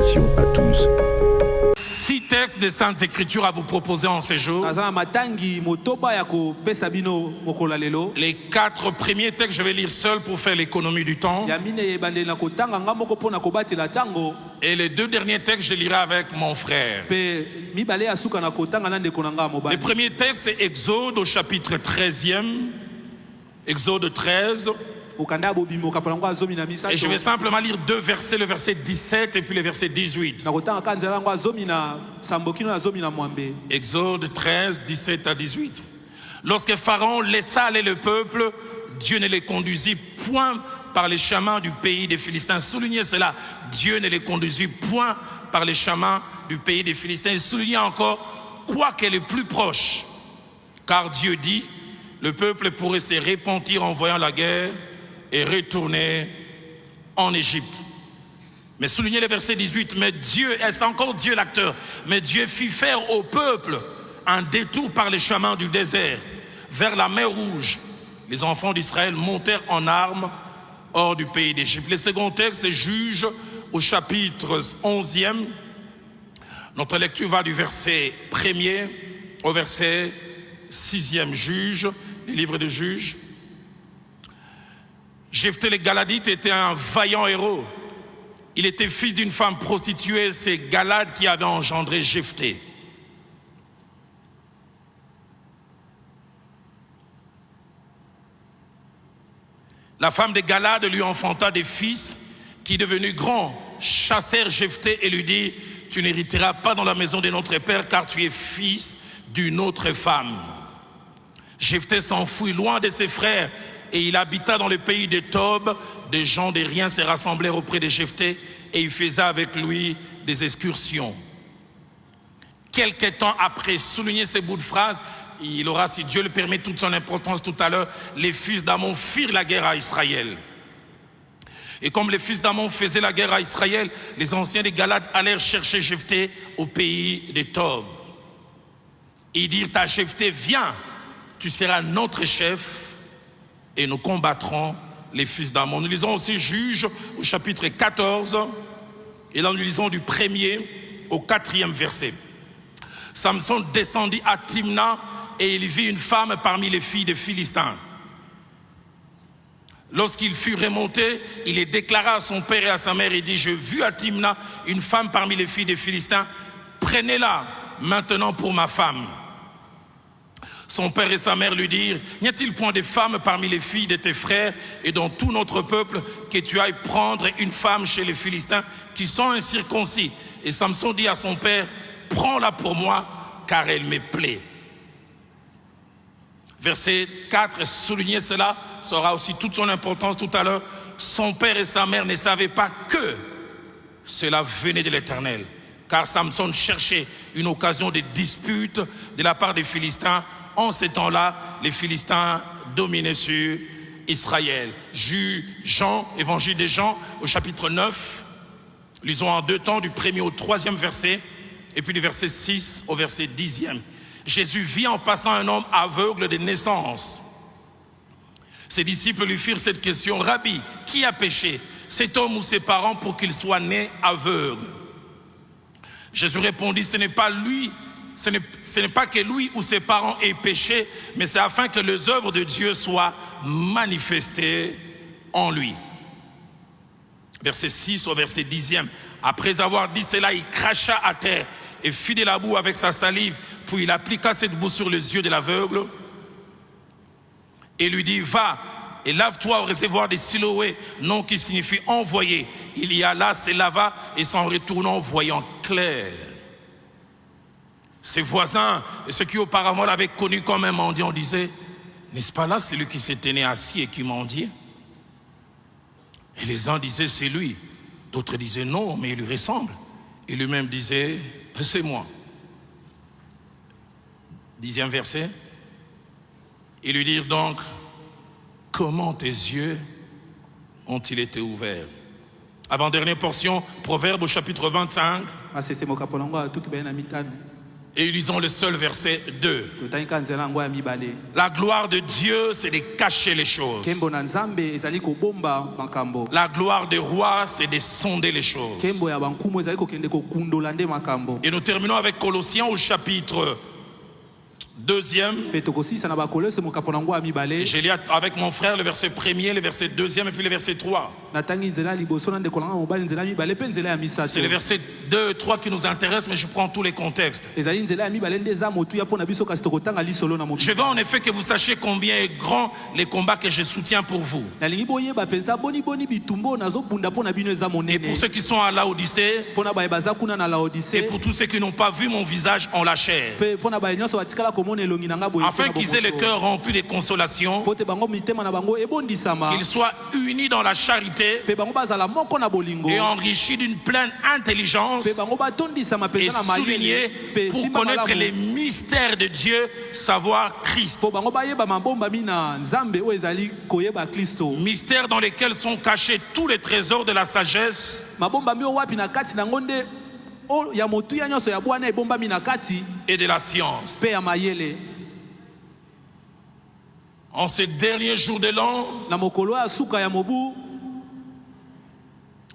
Salutations à tous. 6 textes des Saintes Écritures à vous proposer en ces jours. Les 4 premiers textes, je vais lire seul pour faire l'économie du temps. Et les 2 derniers textes, je lirai avec mon frère. Le premier texte, c'est Exode au chapitre 13e. Exode 13. Et je vais simplement lire 2 versets, le verset 17 et puis le verset 18. Exode 13, 17 à 18. Lorsque Pharaon laissa aller le peuple, Dieu ne les conduisit point par les chemins du pays des Philistins. Soulignez cela, Dieu ne les conduisit point par les chemins du pays des Philistins. Et soulignez encore, quoi qu'elle est plus proche. Car Dieu dit, le peuple pourrait se repentir en voyant la guerre et retourner en Égypte. Mais soulignez le verset 18, mais Dieu, c'est encore Dieu l'acteur, mais Dieu fit faire au peuple un détour par les chemins du désert, vers la mer Rouge. Les enfants d'Israël montèrent en armes hors du pays d'Égypte. Le second texte, c'est Juges au chapitre 11e. Notre lecture va du verset 1er au verset 6e. Juges, les livres de Juges. Jephthé le Galadite était un vaillant héros. Il était fils d'une femme prostituée, c'est Galad qui avait engendré Jephthé. La femme de Galad lui enfanta des fils qui, devenus grands, chassèrent Jephthé et lui dit, tu n'hériteras pas dans la maison de notre père car tu es fils d'une autre femme. Jephthé s'enfuit loin de ses frères et il habita dans le pays de Tob. Des gens de rien se rassemblèrent auprès de Jephthé et il faisait avec lui des excursions. Quelque temps après, souligner ces bouts de phrases, il aura, si Dieu le permet, toute son importance tout à l'heure, les fils d'Amon firent la guerre à Israël. Et comme les fils d'Amon faisaient la guerre à Israël, les anciens de Galad allèrent chercher Jephthé au pays de Tob. Et ils dirent à Jephthé, viens, tu seras notre chef et nous combattrons les fils d'Amon. Nous lisons aussi Juges au chapitre 14 et là nous lisons du 1er au 4e verset. Samson descendit à Timna et il vit une femme parmi les filles des Philistins. Lorsqu'il fut remonté, il les déclara à son père et à sa mère et dit, j'ai vu à Timna une femme parmi les filles des Philistins, prenez-la maintenant pour ma femme. Son père et sa mère lui dirent, n'y a-t-il point de femmes parmi les filles de tes frères et dans tout notre peuple que tu ailles prendre une femme chez les Philistins qui sont incirconcis? Et Samson dit à son père, prends-la pour moi car elle me plaît. Verset 4, soulignez cela, ça aura aussi toute son importance tout à l'heure. Son père et sa mère ne savaient pas que cela venait de l'Éternel, car Samson cherchait une occasion de dispute de la part des Philistins. En ces temps-là, les Philistins dominaient sur Israël. Jean, évangile de Jean, au chapitre 9, lisons en 2 temps, du 1er au 3e verset, et puis du verset 6 au verset 10e. Jésus vit en passant un homme aveugle de naissance. Ses disciples lui firent cette question, Rabbi, qui a péché, cet homme ou ses parents, pour qu'il soit né aveugle? Jésus répondit, ce n'est pas lui, ce n'est pas que lui ou ses parents aient péché, mais c'est afin que les œuvres de Dieu soient manifestées en lui. Verset 6 au verset 10e. Après avoir dit cela, il cracha à terre et fit de la boue avec sa salive, puis il appliqua cette boue sur les yeux de l'aveugle et lui dit, va et lave-toi au réservoir des Siloé, nom qui signifie envoyé. Il y alla, se lava et s'en retournant voyant clair. Ses voisins et ceux qui auparavant l'avaient connu comme un mendiant disaient, n'est-ce pas là celui qui s'était né assis et qui mendiait? Et les uns disaient, c'est lui. D'autres disaient, non, mais il lui ressemble. Et lui-même disait, c'est moi. 10e verset. Ils lui dirent donc, comment tes yeux ont-ils été ouverts? Avant-dernière portion, Proverbe au chapitre 25. Et lisons le seul verset 2. La gloire de Dieu, c'est de cacher les choses. La gloire des rois, c'est de sonder les choses. Et nous terminons avec Colossiens au chapitre 2e. J'ai lu avec mon frère le verset 1er, le verset 2e et puis le verset 3. C'est le verset 2 et 3 qui nous intéresse, mais je prends tous les contextes. Je veux en effet que vous sachiez combien est grand les combats que je soutiens pour vous. Et pour ceux qui sont à Laodicée, et pour tous ceux qui n'ont pas vu mon visage en la chair, afin qu'ils aient le cœur rempli de consolation, qu'ils soient unis dans la charité et enrichis d'une pleine intelligence et soulignés pour connaître les mystères de Dieu, savoir Christ. Mystères dans lesquels sont cachés tous les trésors de la sagesse et de la science. En ces derniers jours de l'an,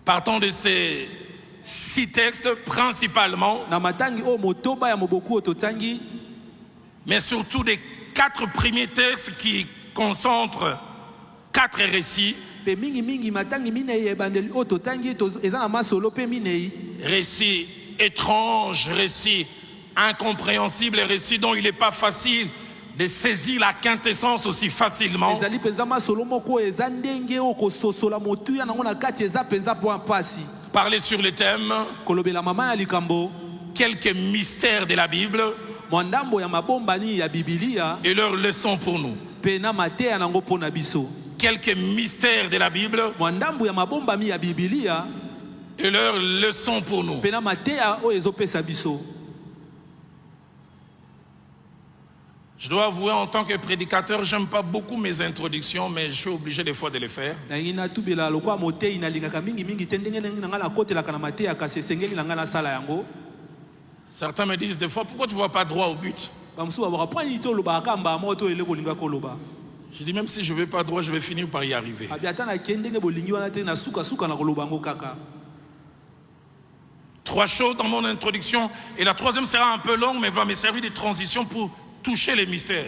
partant de ces 6 textes principalement, mais surtout des 4 premiers textes qui concentrent 4 récits. Récits étranges, récits incompréhensibles, récits dont il n'est pas facile de saisir la quintessence aussi facilement. Parler sur le thème quelques mystères de la Bible et leurs leçons pour nous. Quelques mystères de la Bible et leurs leçons pour nous. Je dois avouer, en tant que prédicateur, j'aime pas beaucoup mes introductions, mais je suis obligé des fois de les faire. Certains me disent des fois, pourquoi tu ne vas pas droit au but? Je dis, même si je ne vais pas droit, je vais finir par y arriver. 3 choses dans mon introduction, et la 3e sera un peu longue, mais va me servir de transition pour toucher les mystères.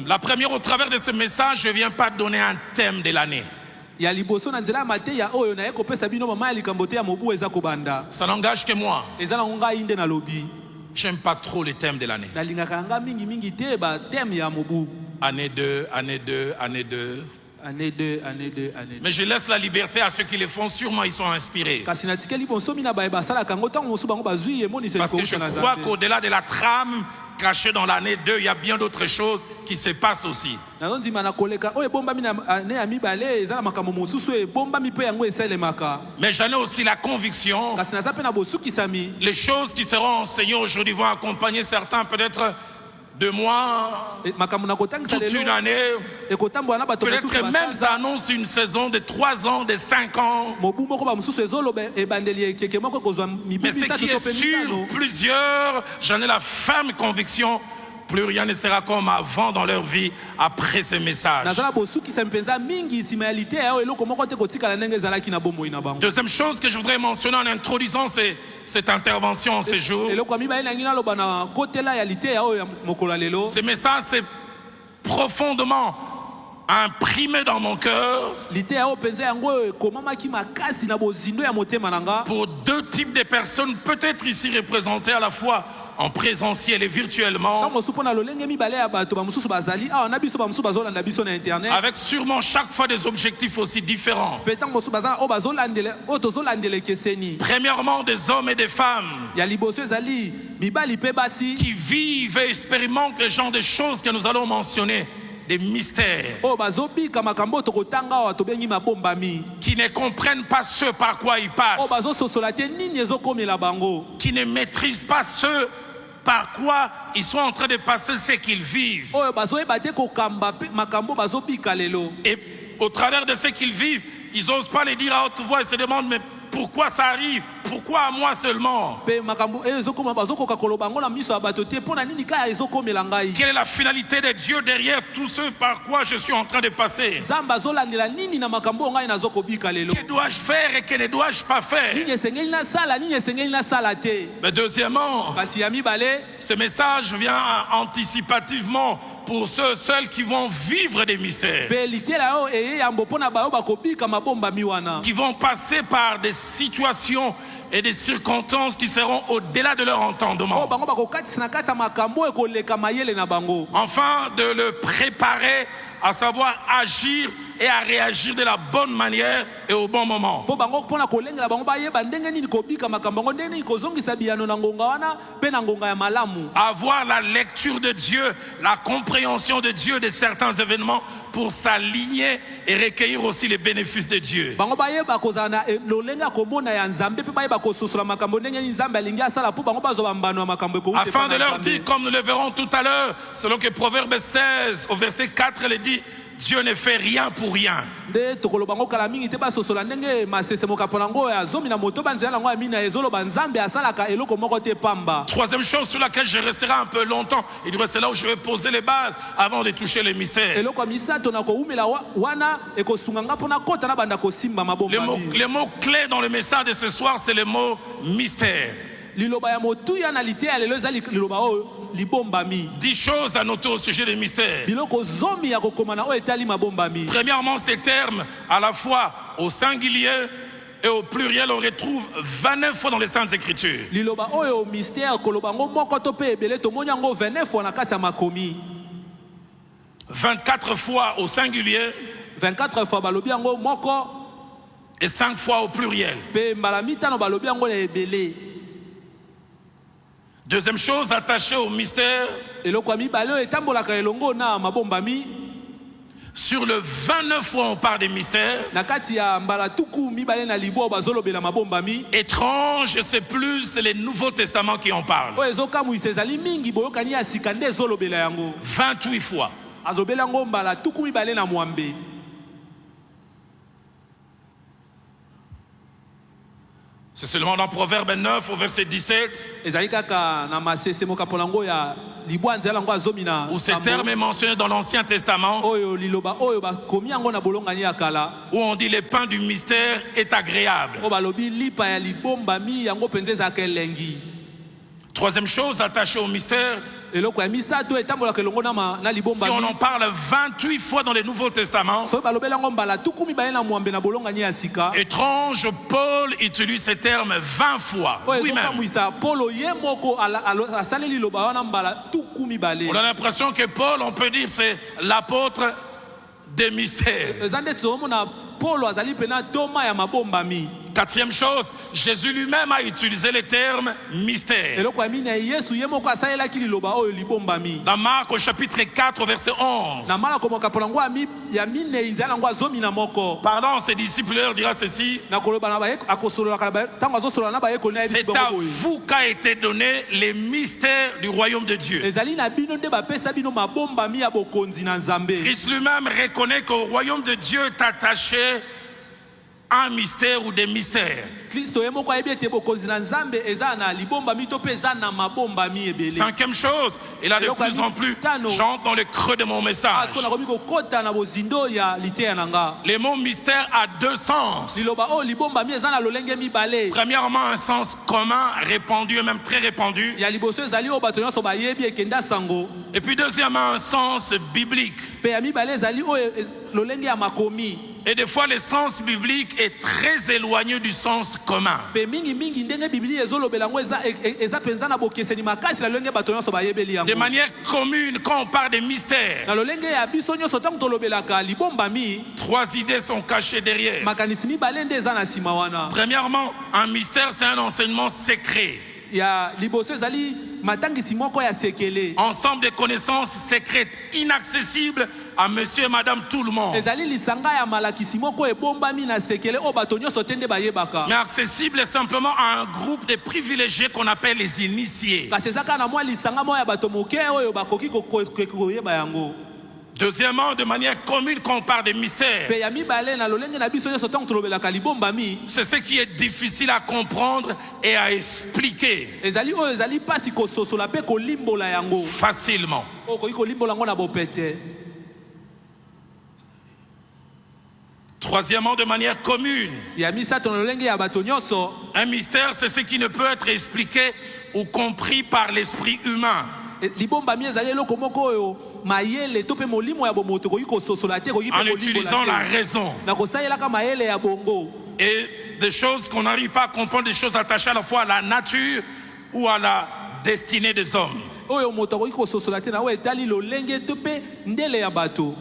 La première, au travers de ce message, je ne viens pas donner un thème de l'année. Ça n'engage que moi. J'aime pas trop les thèmes de l'année. Année 2, année 2, année 2. Année 2, année 2, année 2. Mais je laisse la liberté à ceux qui le font, sûrement ils sont inspirés. Parce que je crois qu'au-delà de la trame cachée dans l'année 2, il y a bien d'autres choses qui se passent aussi. Mais j'en ai aussi la conviction, les choses qui seront enseignées aujourd'hui vont accompagner certains peut-être de mois, toute une année, peut-être même ça annonce une saison de 3 ans, de 5 ans. Mais ce qui est sûr, plusieurs, j'en ai la ferme conviction, plus rien ne sera comme avant dans leur vie après ce message. Deuxième chose que je voudrais mentionner en introduisant cette intervention en ce jour, ce message c'est profondément imprimé dans mon cœur pour 2 types de personnes peut-être ici représentées à la fois en présentiel et virtuellement, avec sûrement chaque fois des objectifs aussi différents. Premièrement, des hommes et des femmes qui vivent et expérimentent les genres de choses que nous allons mentionner, des mystères, qui ne comprennent pas ce par quoi ils passent, qui ne maîtrisent pas ce par quoi ils sont en train de passer ce qu'ils vivent. Et au travers de ce qu'ils vivent, ils n'osent pas les dire à haute voix et se demandent, mais pourquoi ça arrive? Pourquoi à moi seulement? Quelle Quelle est la finalité de Dieu derrière tout ce par quoi je suis en train de passer? Que dois-je faire et que ne dois-je pas faire? Mais deuxièmement, ce message vient anticipativement pour ceux seuls qui vont vivre des mystères, qui vont passer par des situations et des circonstances qui seront au-delà de leur entendement, afin de le préparer à savoir agir et à réagir de la bonne manière et au bon moment. Avoir la lecture de Dieu, la compréhension de Dieu de certains événements pour s'aligner et recueillir aussi les bénéfices de Dieu. Afin de leur dire, comme nous le verrons tout à l'heure, selon que Proverbe 16 au verset 4 le dit, Dieu ne fait rien pour rien. Troisième chose sur laquelle je resterai un peu longtemps, et c'est là où je vais poser les bases avant de toucher les mystères. Le mot clé dans le message de ce soir, c'est le mot mystère. 10 choses à noter au sujet des mystères. Premièrement, ces termes, à la fois au singulier et au pluriel, on retrouve 29 fois dans les Saintes Écritures. 24 fois au singulier et 5 fois au pluriel. Deuxième chose attachée au mystère, sur le 29 fois on parle des mystères. Étrange, c'est plus les Nouveaux Testaments qui en parlent. 28 fois. C'est seulement dans Proverbe 9 au verset 17 où ce terme est mentionné dans l'Ancien Testament, où on dit le pain du mystère est agréable. Troisième chose attachée au mystère, si on en parle 28 fois dans le Nouveau Testament, étrange, Paul utilise ce terme 20 fois. Oui-même. On a l'impression que Paul, on peut dire, c'est l'apôtre des mystères. Quatrième chose, Jésus lui-même a utilisé le terme mystère. Dans Marc au chapitre 4 verset 11, pardon, ses disciples leur dira ceci: c'est à vous qu'a été donné les mystères du royaume de Dieu. Christ lui-même reconnaît qu'au royaume de Dieu est attaché un mystère ou des mystères. Cinquième chose, et là de plus en plus, j'entre dans le creux de mon message. Les mots mystère a deux sens. Premièrement, un sens commun, répandu et même très répandu. Et puis deuxièmement, un sens biblique. Et des fois, le sens biblique est très éloigné du sens commun. De manière commune, quand on parle des mystères, trois idées sont cachées derrière. Premièrement, un mystère, c'est un enseignement secret. Ensemble de connaissances secrètes, inaccessibles à monsieur et madame tout le monde, mais accessible simplement à un groupe de privilégiés qu'on appelle les initiés. Deuxièmement, de manière commune, quand on parle des mystères, pe ya mibale na lolenge na biso nyonso ntango tolobelaka libombami c'est ce qui est difficile à comprendre et à expliquer ezali oyo ezali mpasi kososola mpe kolimbola yango facilement. okoki kolimbola yango na bopete. Troisièmement, de manière commune, ya misato na lolenge ya bato nyonso un mystère, c'est ce qui ne peut être expliqué ou compris par l'esprit humain. libombami ezali eloko moko oyo mayele to mpe molimo ya bomoto koki kososola te koki En mpe utilisant la kolimbola te raison na kosalelaka mayele ya bongo et des choses qu'on n'arrive pas à comprendre, des choses attachées à la fois à la nature ou à la destinée des hommes. oyo moto akoki kososola te na oyo etali lolenge to mpe ndele ya bato.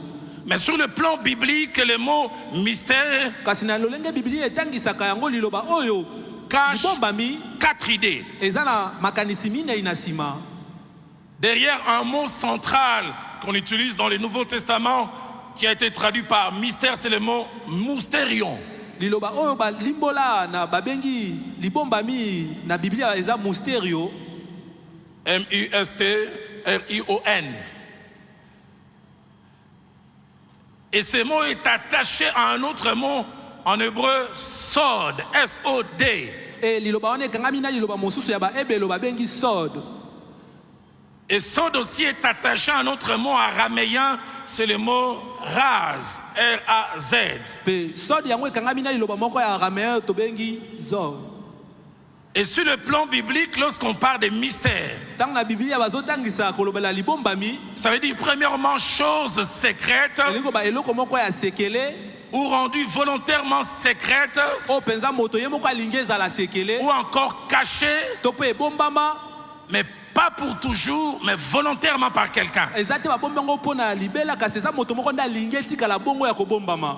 Mais sur le plan biblique, le mot mystère kasi na lolenge biblia etangisaka yango liloba oyo cache libombami 4 idées. eza na makanisi minei na nsima. Derrière un mot central qu'on utilise dans le Nouveau Testament, qui a été traduit par mystère, c'est le mot mousterion. liloba oyo balimbola na babengi libombami na biblia eza musterio, M-U-S-T-R-I-O-N. Et ce mot est attaché à un autre mot en hébreu, sod, S-O-D. e liloba wana ekangami na liloba mosusu ya baebelo babengi sod. Et sod aussi est attaché à un autre mot araméen, c'est le mot raz, R-A-Z. pe sod yango ekangami na liloba moko ya araméen tobengi zod. Et sur le plan biblique, lorsqu'on parle des mystères, ntango na biblia bazotangisa kolobela libombami ça veut dire premièrement chose secrète elingi koba eloko moko ya sekele ou rendue volontairement secrète oyo mpenza moto ye moko alingi ezala sekele ou encore cachée, to mpe ebombama mais pas pour toujours, mais volontairement par quelqu'un. eza te babombi yango mpo na libela kasi eza moto moko nde alingi etikala bongo ya kobombama.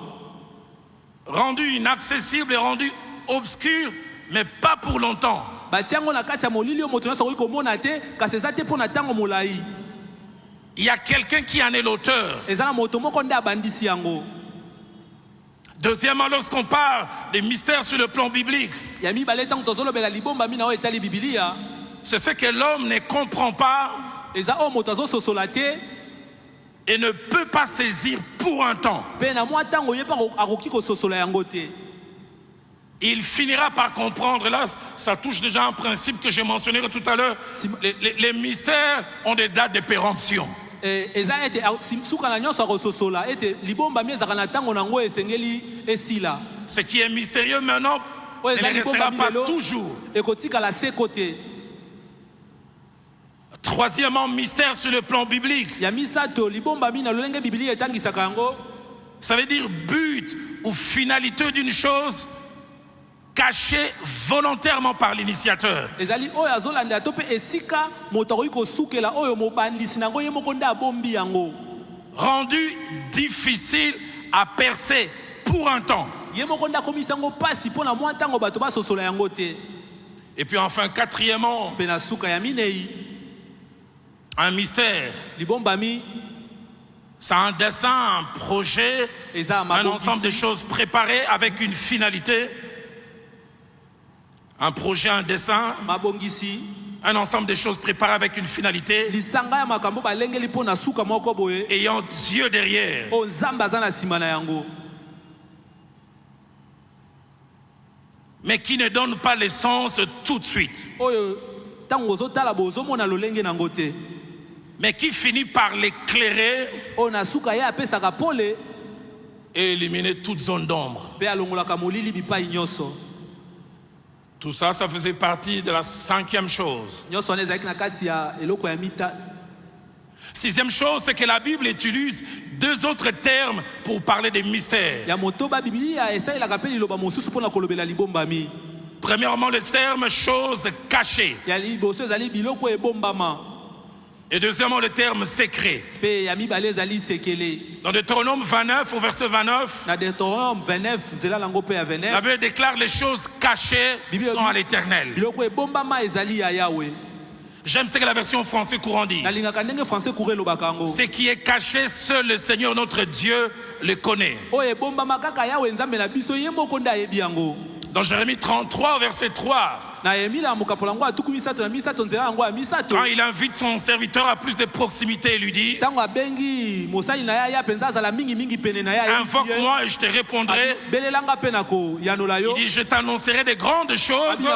Rendue inaccessible et rendue obscure, mais pas pour longtemps. batia yango na kati ya molili oyo moto nyonso akoki komona te kasi eza te mpo na ntango molai. Il y a quelqu'un qui en est l'auteur. eza na moto moko nde abandisi yango. Deuxièmement, lorsqu'on parle des mystères sur le plan biblique, ya mibale ntango tozolobela libombami na oyo etali bibilia c'est ce que l'homme ne comprend pas eza oyo moto azososola te et ne peut pas saisir pour un temps. mpe na mwa ntango ye mpe akoki kososola yango te. Il finira par comprendre. Là, ça touche déjà un principe que j'ai mentionné tout à l'heure. Les mystères ont des dates de péremption. eza ete suka na nyonso akososola ete libombami ezalaka na ntango nango esengeli esila. Ce qui est mystérieux maintenant oyo ne eza le restera libombami pas lelo toujours. ekotikala seko te. Troisièmement, mystère sur le plan biblique. ya misato libombami na lolenge biblia etangisaka yango Ça veut dire but ou finalité d'une chose cachée volontairement par l'initiateur. ezali oyo azolandela to mpe esika moto akoki kosukela oyo mobandisi nango ye moko nde abombi yango. Rendu difficile à percer pour un temps. ye moko nde akomisi yango mpasi mpo na mwa ntango bato basosola yango te. Et puis enfin, quatrièmement, mpe na suka ya minei un mystère. libombami C'est un dessin, un projet, eza un ensemble de mabongisi choses préparées avec une finalité. Un projet, un dessin, mabongisi un ensemble de choses préparées avec une finalité, lisanga ya makambo balengeli mpo na suka moko boye ayant Dieu derrière. oyo nzambe aza na nsima na yango. Mais qui ne donne pas l'essence tout de suite, oyo ntango ozotala bozomona lolenge nango te mais qui finit par l'éclairer oyo na suka ye apesaka pole et éliminer toute zone d'ombre. mpe alongolaka molili bipai nyonso. Tout ça, ça faisait partie de la 5e chose. nyonso wana ezalaki na kati ya eloko ya mita. 6e chose, c'est que la Bible utilise 2 autres termes pour parler des mystères. ya motoba biblia esalelaka mpe liloba mosusu mpo na kolobela libombami. Premièrement, le terme chose cachée. ya liboso ezali biloko ebombama Et deuxièmement, le terme secret. mpe ya mibale ezali sekele. Dans Deutéronome 29, au verset 29, na Deutéronome 29 nzela nango mpe ya la 29 Bible déclare les choses cachées sont à l'éternel. biloko ebombama ezali ya yawe. J'aime ce que la version française courant dit. nalingaka ndenge français cour elobaka yango Ce qui est caché, seul le Seigneur notre Dieu le connaît. oyo ebombama kaka yawe nzambe na biso ye moko nde ayebi yango. Dans Jérémie 33, au verset 3, Quand il invite son serviteur à plus de proximité, il lui dit, invoque-moi et je te répondrai. Il dit, je t'annoncerai des grandes choses,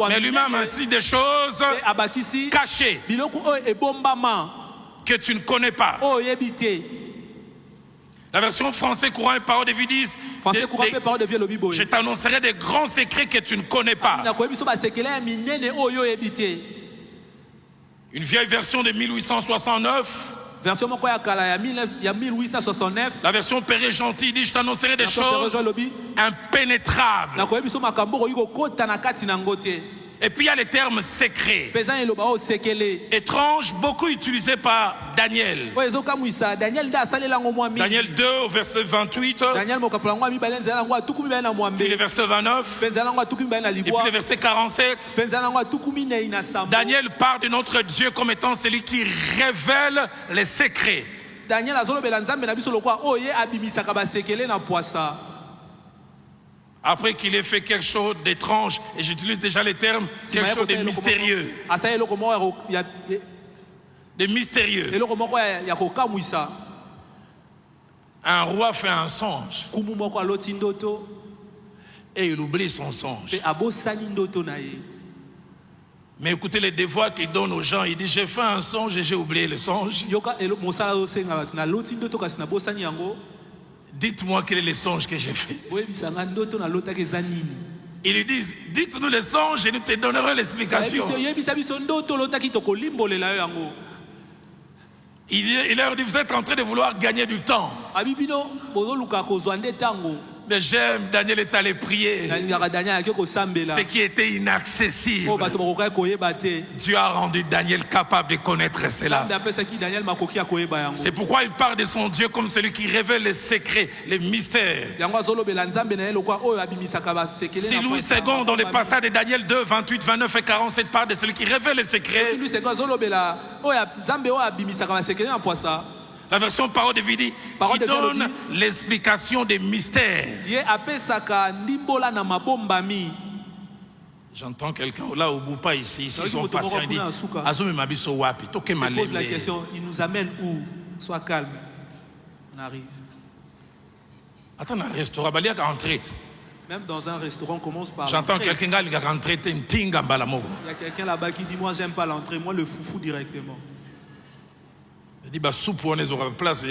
mais lui-même ainsi des choses cachées que tu ne connais pas. La version française courant et parole de vie disent, je t'annoncerai des grands secrets que tu ne connais pas. Une vieille version de 1869. La version Père Gentil dit, je t'annoncerai des choses impénétrables. Et puis il y a les termes secrets, étranges, beaucoup utilisés par Daniel. Daniel 2 au verset 28, puis le verset 29, et puis le verset 47. Daniel parle de notre Dieu comme étant celui qui révèle les secrets. Après qu'il ait fait quelque chose d'étrange, et j'utilise déjà les termes, quelque chose de mystérieux. De mystérieux. Un roi fait un songe. Et il oublie son songe. Mais écoutez les devoirs qu'il donne aux gens. Il dit, j'ai fait un songe et j'ai oublié le songe. Dites-moi quel est le songe que j'ai fait. Ils lui disent, dites-nous le songe et nous te donnerons l'explication. Il leur dit, vous êtes en train de vouloir gagner du temps. Mais j'aime, Daniel est allé prier. Ce qui était inaccessible. Dieu a rendu Daniel capable de connaître cela. C'est pourquoi il parle de son Dieu comme celui qui révèle les secrets, les mystères. Si Louis II, dans le passage de Daniel 2, 28, 29 et 47, parle de celui qui révèle les secrets, la version parole de vie dit, qui donne l'explication des mystères. J'entends quelqu'un là au bout, pas ici, ils sont patients, il dit, pose la question, il nous amène où? Sois calme, on arrive. Attends, un restaurant, même dans un restaurant, on commence par. J'entends quelqu'un qui a rentré, il y a quelqu'un là-bas qui dit, moi j'aime pas l'entrée, moi le foufou directement. Il dit, bah, soupe, on est au place.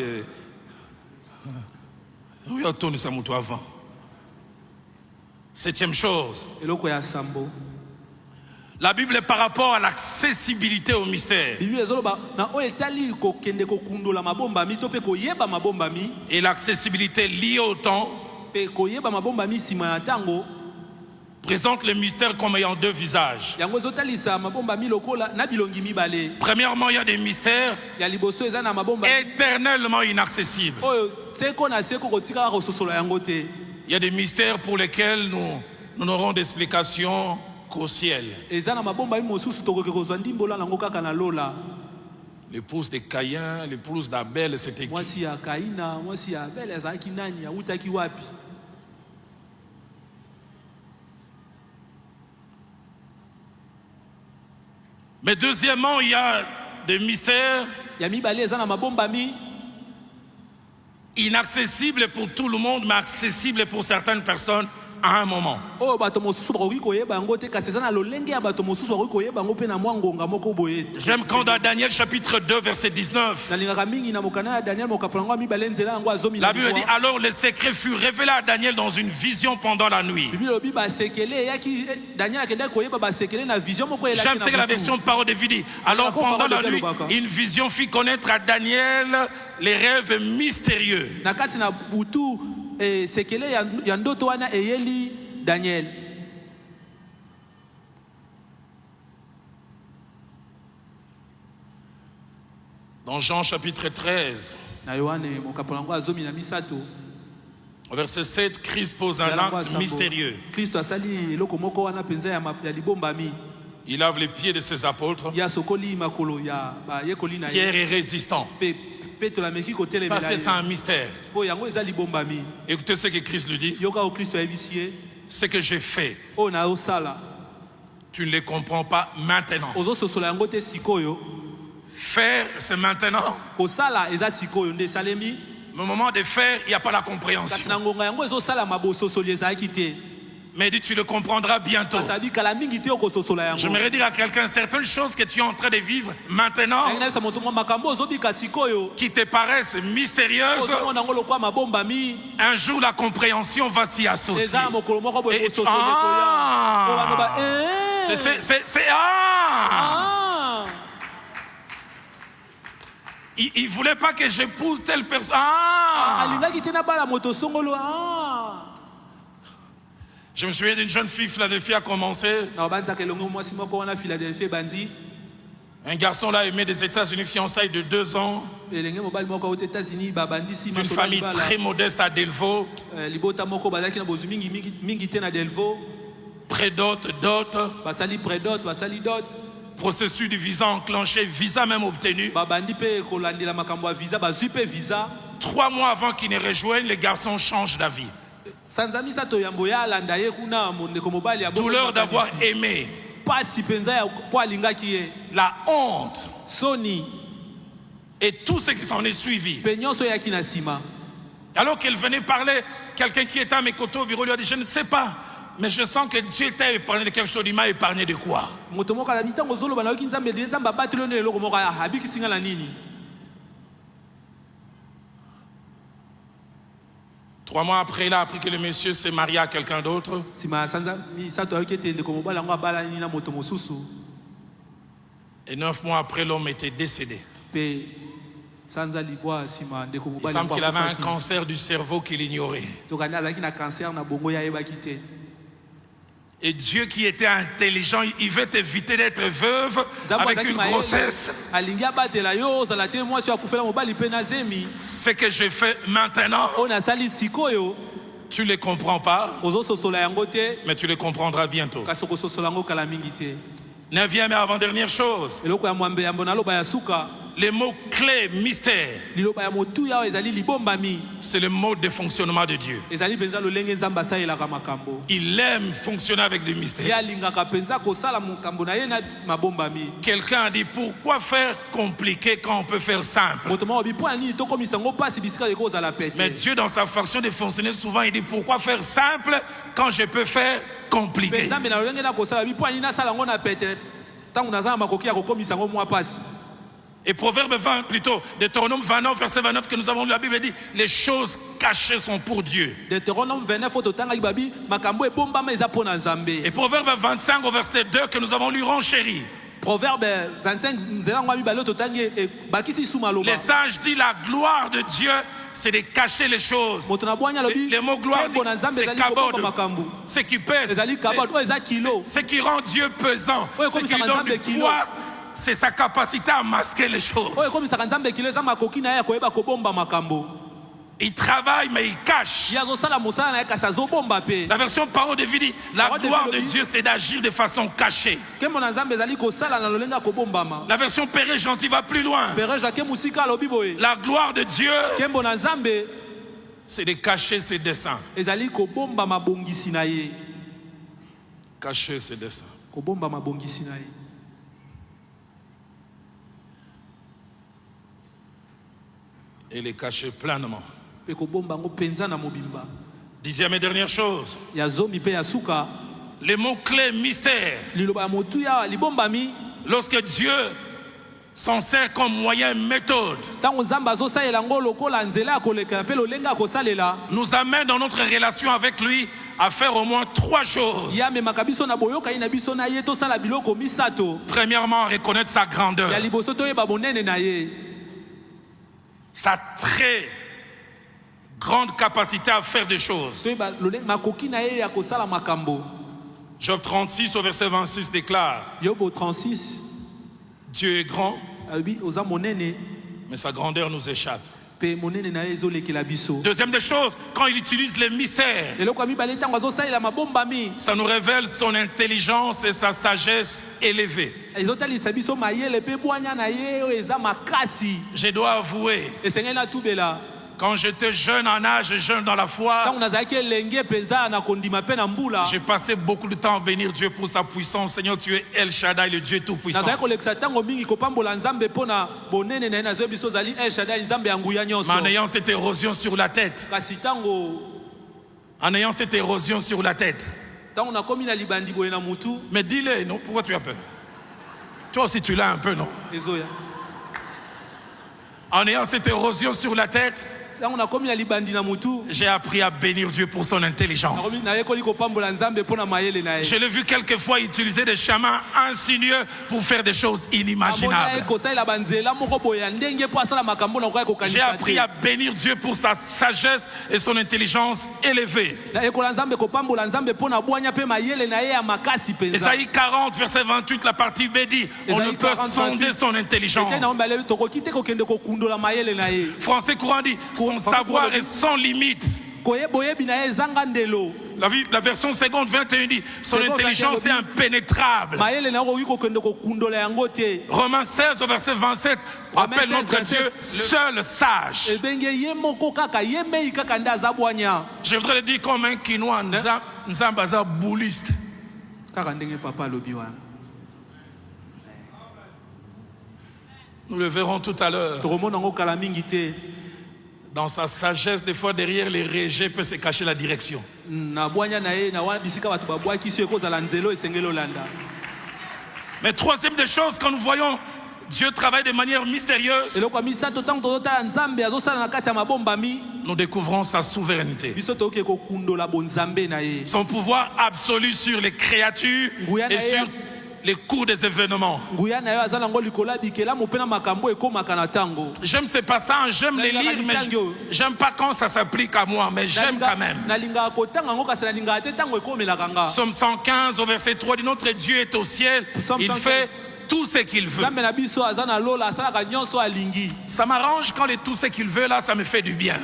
Oui, on tourne ça avant. Septième chose. La Bible est par rapport à l'accessibilité au mystère. Et l'accessibilité liée au temps présente le mystère comme ayant deux visages. Premièrement, il y a des mystères éternellement inaccessibles. Il y a des mystères pour lesquels nous n'aurons d'explication qu'au ciel. L'épouse de Caïn, l'épouse d'Abel, c'était qui? Mais deuxièmement, il y a des mystères inaccessibles pour tout le monde, mais accessibles pour certaines personnes à un moment. J'aime quand dans Daniel chapitre 2 verset 19, la Bible dit, alors le secret fut révélé à Daniel dans une vision pendant la nuit. J'aime ce que la version parole de vie dit, alors pendant la nuit, une vision fit connaître à Daniel les rêves mystérieux. Daniel. Dans Jean chapitre 13, au verset 7, Christ pose un acte mystérieux. Il lave les pieds de ses apôtres. Pierre est résistant. Parce que c'est un mystère. Écoutez ce que Christ lui dit. Ce que j'ai fait, Tu ne les comprends pas maintenant. ozososola yango te sikoyo. Faire, c'est maintenant. Kosala eza sikoyo nde salemi. Mais au moment de faire, il n'y a pas la compréhension. Kasi na ngonga yango ezosala mabososoli ezalaki te. Mais dis, tu le comprendras bientôt. Kasadi kala mingi te okososola yango. J'aimerais dire à quelqu'un certaines choses que tu es en train de vivre maintenant Nayesa moto mwa makambo ozobika sikoyo. qui te paraissent mystérieuses. Ozomona yango lokwa mabombami. Un jour, la compréhension va s'y associer. Eza mokolo moko boye Et- kososola Ah! koya. Wana ba C'est Il ne voulait pas que j'épouse telle personne. alingaki te na bala moto songolo. Je me souviens d'une jeune fille, Philadelphie a commencé. Na banzaka elongo mwasi moko wana Philadelphie bandi. Un garçon là aimé des États-Unis, fiançailles de 2 ans, Elenge mobali moko aux États-Unis babandisi d'une famille très modeste à Delvaux, libota moko bazaki na bozu mingi mingi te na Delvaux. prédote, dot, Basali prédot, basali dot. processus du visa enclenché, visa même obtenu. Babandi pe kolandela makambo ya visa, bazui pe visa. 3 mois avant qu'ils ne rejoignent, les garçons changent d'avis. Sanzami sato yambo ya landa ye kuna mondeko mobali ya Douleur d'avoir aimé, pasi penza ya po alingaki ye. la honte Soni et tout ce qui s'en est suivi. pe nyonso yaki na sima. Alors qu'elle venait parler, quelqu'un qui était à mes côtés au bureau lui a dit, je ne sais pas, mais je sens que Dieu t'a épargné de quelque chose. Il m'a épargné de quoi? Moto moko ala bitango zolo bana yoki nzambe de nzamba batelo ne eloko moko ya habiki singa la nini. 3 mois après, il a appris que le monsieur s'est marié à quelqu'un d'autre. Sima sanza mi sato yoki te ndeko mobali yango abala ni na moto mosusu. Et 9 mois après, l'homme était décédé. Pe sanza libwa sima ndeko Il mobali semble qu'il avait un akufaki. cancer du cerveau qu'il ignorait. Tokani azaki na cancer na bongo ya yebaki te. Et Dieu qui était intelligent, il veut t'éviter d'être veuve Nzambe avec azaki une mayele, grossesse. alingi abatela yo ozala te mwasi akufela mobali pe na zemi. Ce que je fais maintenant, Oyo nasali sikoyo tu ne le comprends pas, ozososola yango te mais tu le comprendras bientôt. kasi okososola yango kala mingi te. 9e et avant-dernière chose, Eloko ya mwambe yambo naloba ya suka les mots clés, mystères, liloba ya motuya oyo ezali libombami c'est le mode de fonctionnement de Dieu. ezali mpenza lolenge nzambe asalelaka makambo. Il aime fonctionner avec des Ye mystères. alingaka mpenza kosala makambo na ye na mabombami. Quelqu'un a dit, pourquoi faire compliqué quand on peut faire simple? Moto moko bi mpo na nini tokomisa yango mpasi bisika eko ozala Mais pete. Dieu, dans sa façon de fonctionner, souvent, il dit, pourquoi faire simple quand je peux faire compliqué? Mpe nzambe na lolenge na kosala bi mpo na nini nasala yango na pete ntango naza na makoki ya kokomisa yango mwa pasi. Et Proverbe 20, plutôt, Deutéronome 29, verset 29, que nous avons lu, la Bible dit, les choses cachées sont pour Dieu. Deutéronome 29 oyo totangaki babi makambo ebombama eza mpo na Et nzambe. Proverbe 25, au verset 2, que nous avons lu, renchéri. Proverbe 25 nzela yango ya mibale oyo totangi bakisi su maloba. Les sages disent, la gloire de Dieu, c'est de cacher les choses. Moto na bwanya lobi Les mots gloire, nkembo na nzambe c'est ezali kabod. kobomba makambo. Ce qui pèse, Ezali kabod oyo eza kilo. ce qui rend Dieu pesant, Ouais, ce comme qui ça, lui donne Nzambe du kilo. poids, c'est sa capacité à masquer les choses. Oyo ekomisaka nzambe kilo eza makoki na ye ya koyeba kobomba makambo. Il travaille, mais il cache. Ye azosala mosala na ye kasi azobomba mpe. La version parole de vie dit, la Parole de gloire vie de le dit. Dieu, c'est d'agir de façon cachée. Nkembo na nzambe ezali kosala na lolenge ya kobombama. La version Péré Gentil va plus loin. Pere jake musika alobi boye. La gloire de Dieu, Nkembo na nzambe c'est de cacher ses desseins. ezali kobomba mabongisi na ye. Cacher ses desseins. Kobomba mabongisi na ye. Et les cacher pleinement. Pe kobomba yango mpenza na mobimba. 10e et dernière chose, Ya zomi pe ya suka. les mots-clés mystères. Liloba ya motuya libombami. Lorsque Dieu s'en sert comme moyen, méthode, Ntango nzambe azosalela yango lokola nzela ya kolekela mpe lolenge ya kosalela. nous amène dans notre relation avec lui à faire au moins 3 choses. Ye amemaka biso na boyokani na biso na ye tosala biloko misato. Premièrement, reconnaître sa grandeur, Ya liboso toyeba bonene na ye. sa très grande capacité à faire des choses. Toyeba lolenge makoki na ye ya kosala makambo. Job 36 au verset 26 déclare, Yobo 36 Dieu est grand, alobi oza monene mais sa grandeur nous échappe. pe monene na ye ezolekela biso. Deuxième des choses, quand il utilise les mystères, Eloko ya mibale ntango azosalela mabombami ça nous révèle son intelligence et sa sagesse élevée. ezotalisa biso mayele mpe bwanya na ye oyo eza makasi. Je dois avouer, Esengeli natubela Quand j'étais jeune en âge et jeune dans la foi, Tango nazalaki elenge penza na kondima pe na mbula. j'ai passé beaucoup de temps à bénir Dieu pour sa puissance. Seigneur, tu es El Shaddai, le Dieu tout-puissant. Nazalaki kolekisa tango mingi kopambola nzambe pona bonene na ye nazoyebi biso ozali El Shaddai nzambe ya nguya nyonso. Mais en ayant cette érosion sur la tête, Kasi tango en ayant cette érosion sur la tête, tango nakomi na libandi boye na mutu mais dis-le, non, pourquoi tu as peur? Toi aussi tu l'as un peu, non? ezoya. En ayant cette érosion sur la tête, Tango nakomi na libandi na mutu j'ai appris à bénir Dieu pour son intelligence. nakomi nayekoli kopambola nzambe pona mayele na ye. Je l'ai vu quelquefois utiliser des chemins insinueux pour faire des choses inimaginables. J'ai appris à bénir Dieu pour sa sagesse et son intelligence élevée. Ésaïe 40, verset 28, la partie B dit, on ne peut sonder son intelligence. Français courant dit, son savoir est sans limite. La version seconde 21 dit, son intelligence est impénétrable. Romains 16 au verset 27 appelle notre Dieu seul sage. Je voudrais le dire comme un Quinois, Nzambaza bouliste. Nous le verrons tout à l'heure. Dans sa sagesse, des fois derrière les rejets peut se cacher la direction. Mais troisième des choses, quand nous voyons Dieu travaille de manière mystérieuse, nous découvrons sa souveraineté. Son pouvoir absolu sur les créatures et sur les cours des événements. J'aime ces passages, j'aime les lire, mais j'aime pas quand ça s'applique à moi, mais j'aime quand même. Psaume 115 au verset 3 dit, notre Dieu est au ciel, il fait tout ce qu'il veut. Ça m'arrange quand les tout ce qu'il veut là, ça me fait du bien.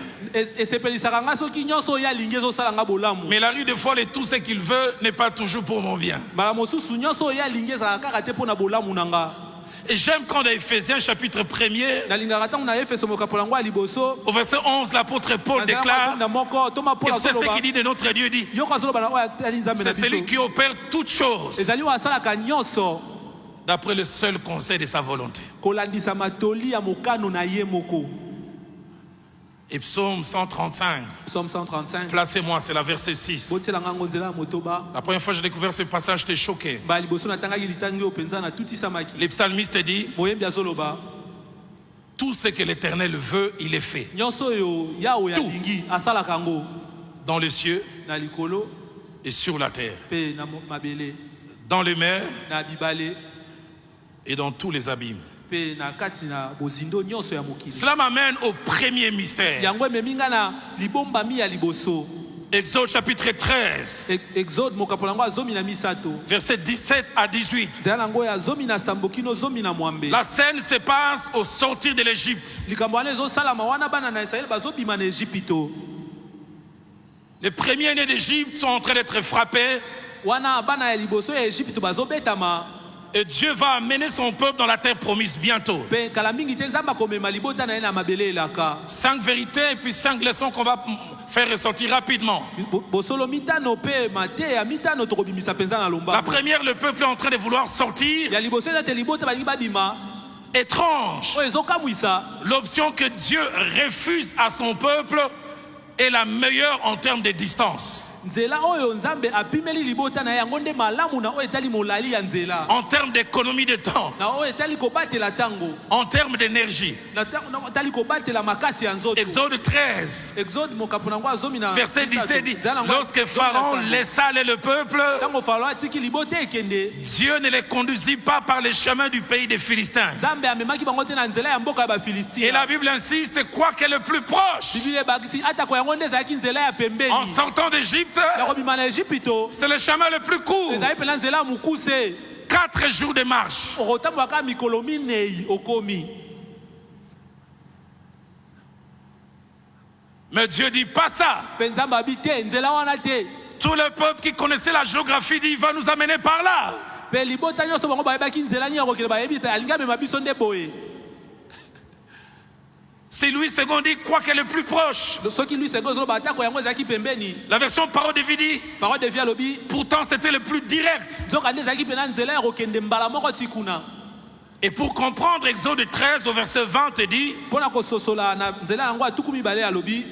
Mais la rue des fois, les tout ce qu'il veut n'est pas toujours pour mon bien. Et j'aime quand dans Ephésiens chapitre 1er, au verset 11, l'apôtre Paul déclare, et c'est ce qu'il dit de notre Dieu, dit, c'est celui qui opère toutes choses d'après le seul conseil de sa volonté. Et psaume 135, placez-moi, c'est la verset 6. La première fois que j'ai découvert ce passage, j'étais choqué. Les psalmistes disent, tout ce que l'Éternel veut, il est fait. Tout. Dans les cieux et sur la terre. Dans les mers et dans tous les abîmes. Cela m'amène au premier mystère. Exode chapitre 13, versets 17 à 18. La scène se passe au sortir de l'Égypte. Les premiers-nés d'Égypte sont en train d'être frappés. Et Dieu va amener son peuple dans la terre promise bientôt. 5 vérités et puis 5 leçons qu'on va faire ressortir rapidement. La première, le peuple est en train de vouloir sortir. Étrange. L'option que Dieu refuse à son peuple est la meilleure en termes de distance. En termes d'économie de temps, en termes d'énergie. Exode 13, verset 17 dit, lorsque Pharaon laissa aller le peuple, Dieu ne les conduisit pas par les chemins du pays des Philistins. Et la Bible insiste, quoi qu'elle est le plus proche, en sortant d'Égypte, c'est le chemin le plus court. 4 jours de marche. Mais Dieu dit pas ça. Tout le peuple qui connaissait la géographie dit, il va nous amener par là. C'est Louis II dit quoi qu'elle est plus proche. La version Parole de vie dit pourtant c'était le plus direct. Et pour comprendre Exode 13 au verset 20 dit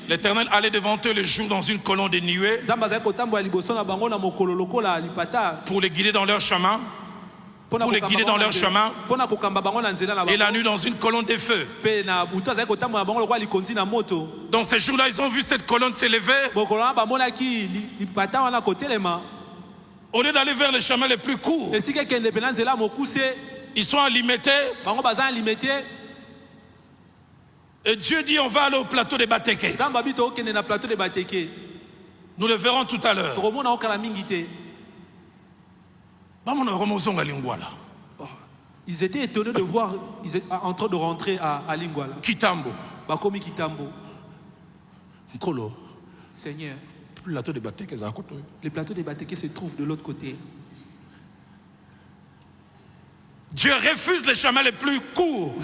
l'Éternel allait devant eux le jour dans une colonne de nuée pour les guider dans leur chemin. Pour les guider dans leur chemin, et la nuit dans une colonne de feu. Dans ces jours-là, ils ont vu cette colonne s'élever. Au lieu d'aller vers les chemins les plus courts, ils sont limités. Et Dieu dit on va aller au plateau de Bateke. Nous le verrons tout à l'heure. Ils étaient étonnés de voir, ils étaient en train de rentrer à Lingwala. Kitambo. Bakomi Kitambo. Nkolo. Seigneur. Le plateau de Bateke se trouve de l'autre côté. Dieu refuse les chemins les plus courts.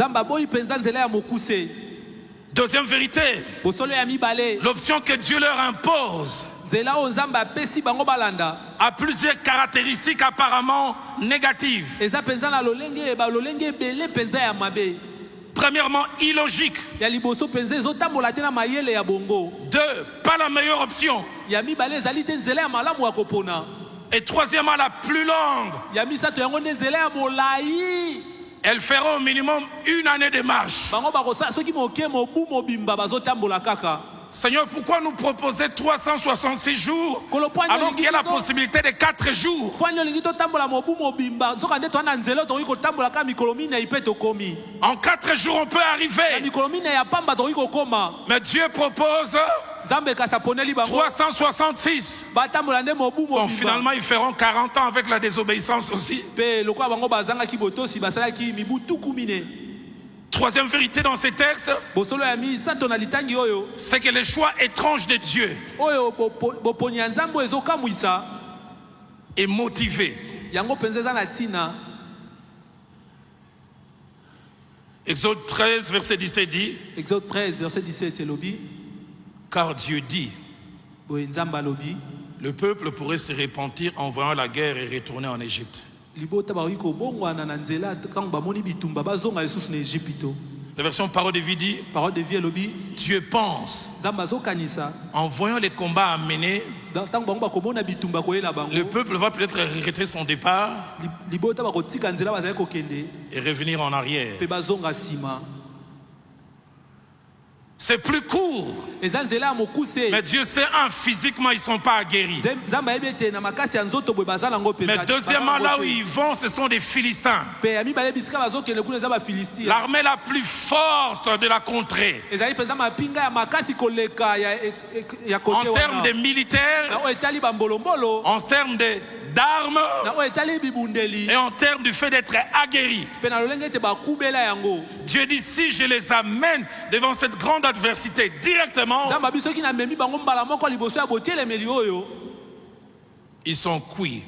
Deuxième vérité. L'option que Dieu leur impose a plusieurs caractéristiques apparemment négatives. Premièrement, illogique. 2, pas la meilleure option. Et troisièmement, la plus longue. Elles feront au minimum 1 année de marche. Seigneur, pourquoi nous proposer 366 jours alors qu'il y a la possibilité de 4 jours? En 4 jours, on peut arriver. Mais Dieu propose 366. Bon, finalement, ils feront 40 ans avec la désobéissance aussi. Troisième vérité dans ces textes, c'est que le choix étrange de Dieu est motivé. Exode 13, verset 17 dit, Exode 13, verset 17, car Dieu dit, le peuple pourrait se repentir en voyant la guerre et retourner en Égypte. La version Parole de vie dit, Dieu pense, en voyant les combats à mener, le peuple va peut-être regretter son départ et revenir en arrière. C'est plus court. Mais Dieu sait, physiquement, ils ne sont pas guéris. Mais deuxièmement, là où ils vont, ce sont des Philistins. L'armée la plus forte de la contrée. En termes de militaires, en termes d'armes et en termes du fait d'être aguerris. Dieu dit, si je les amène devant cette grande adversité directement, ils sont cuits.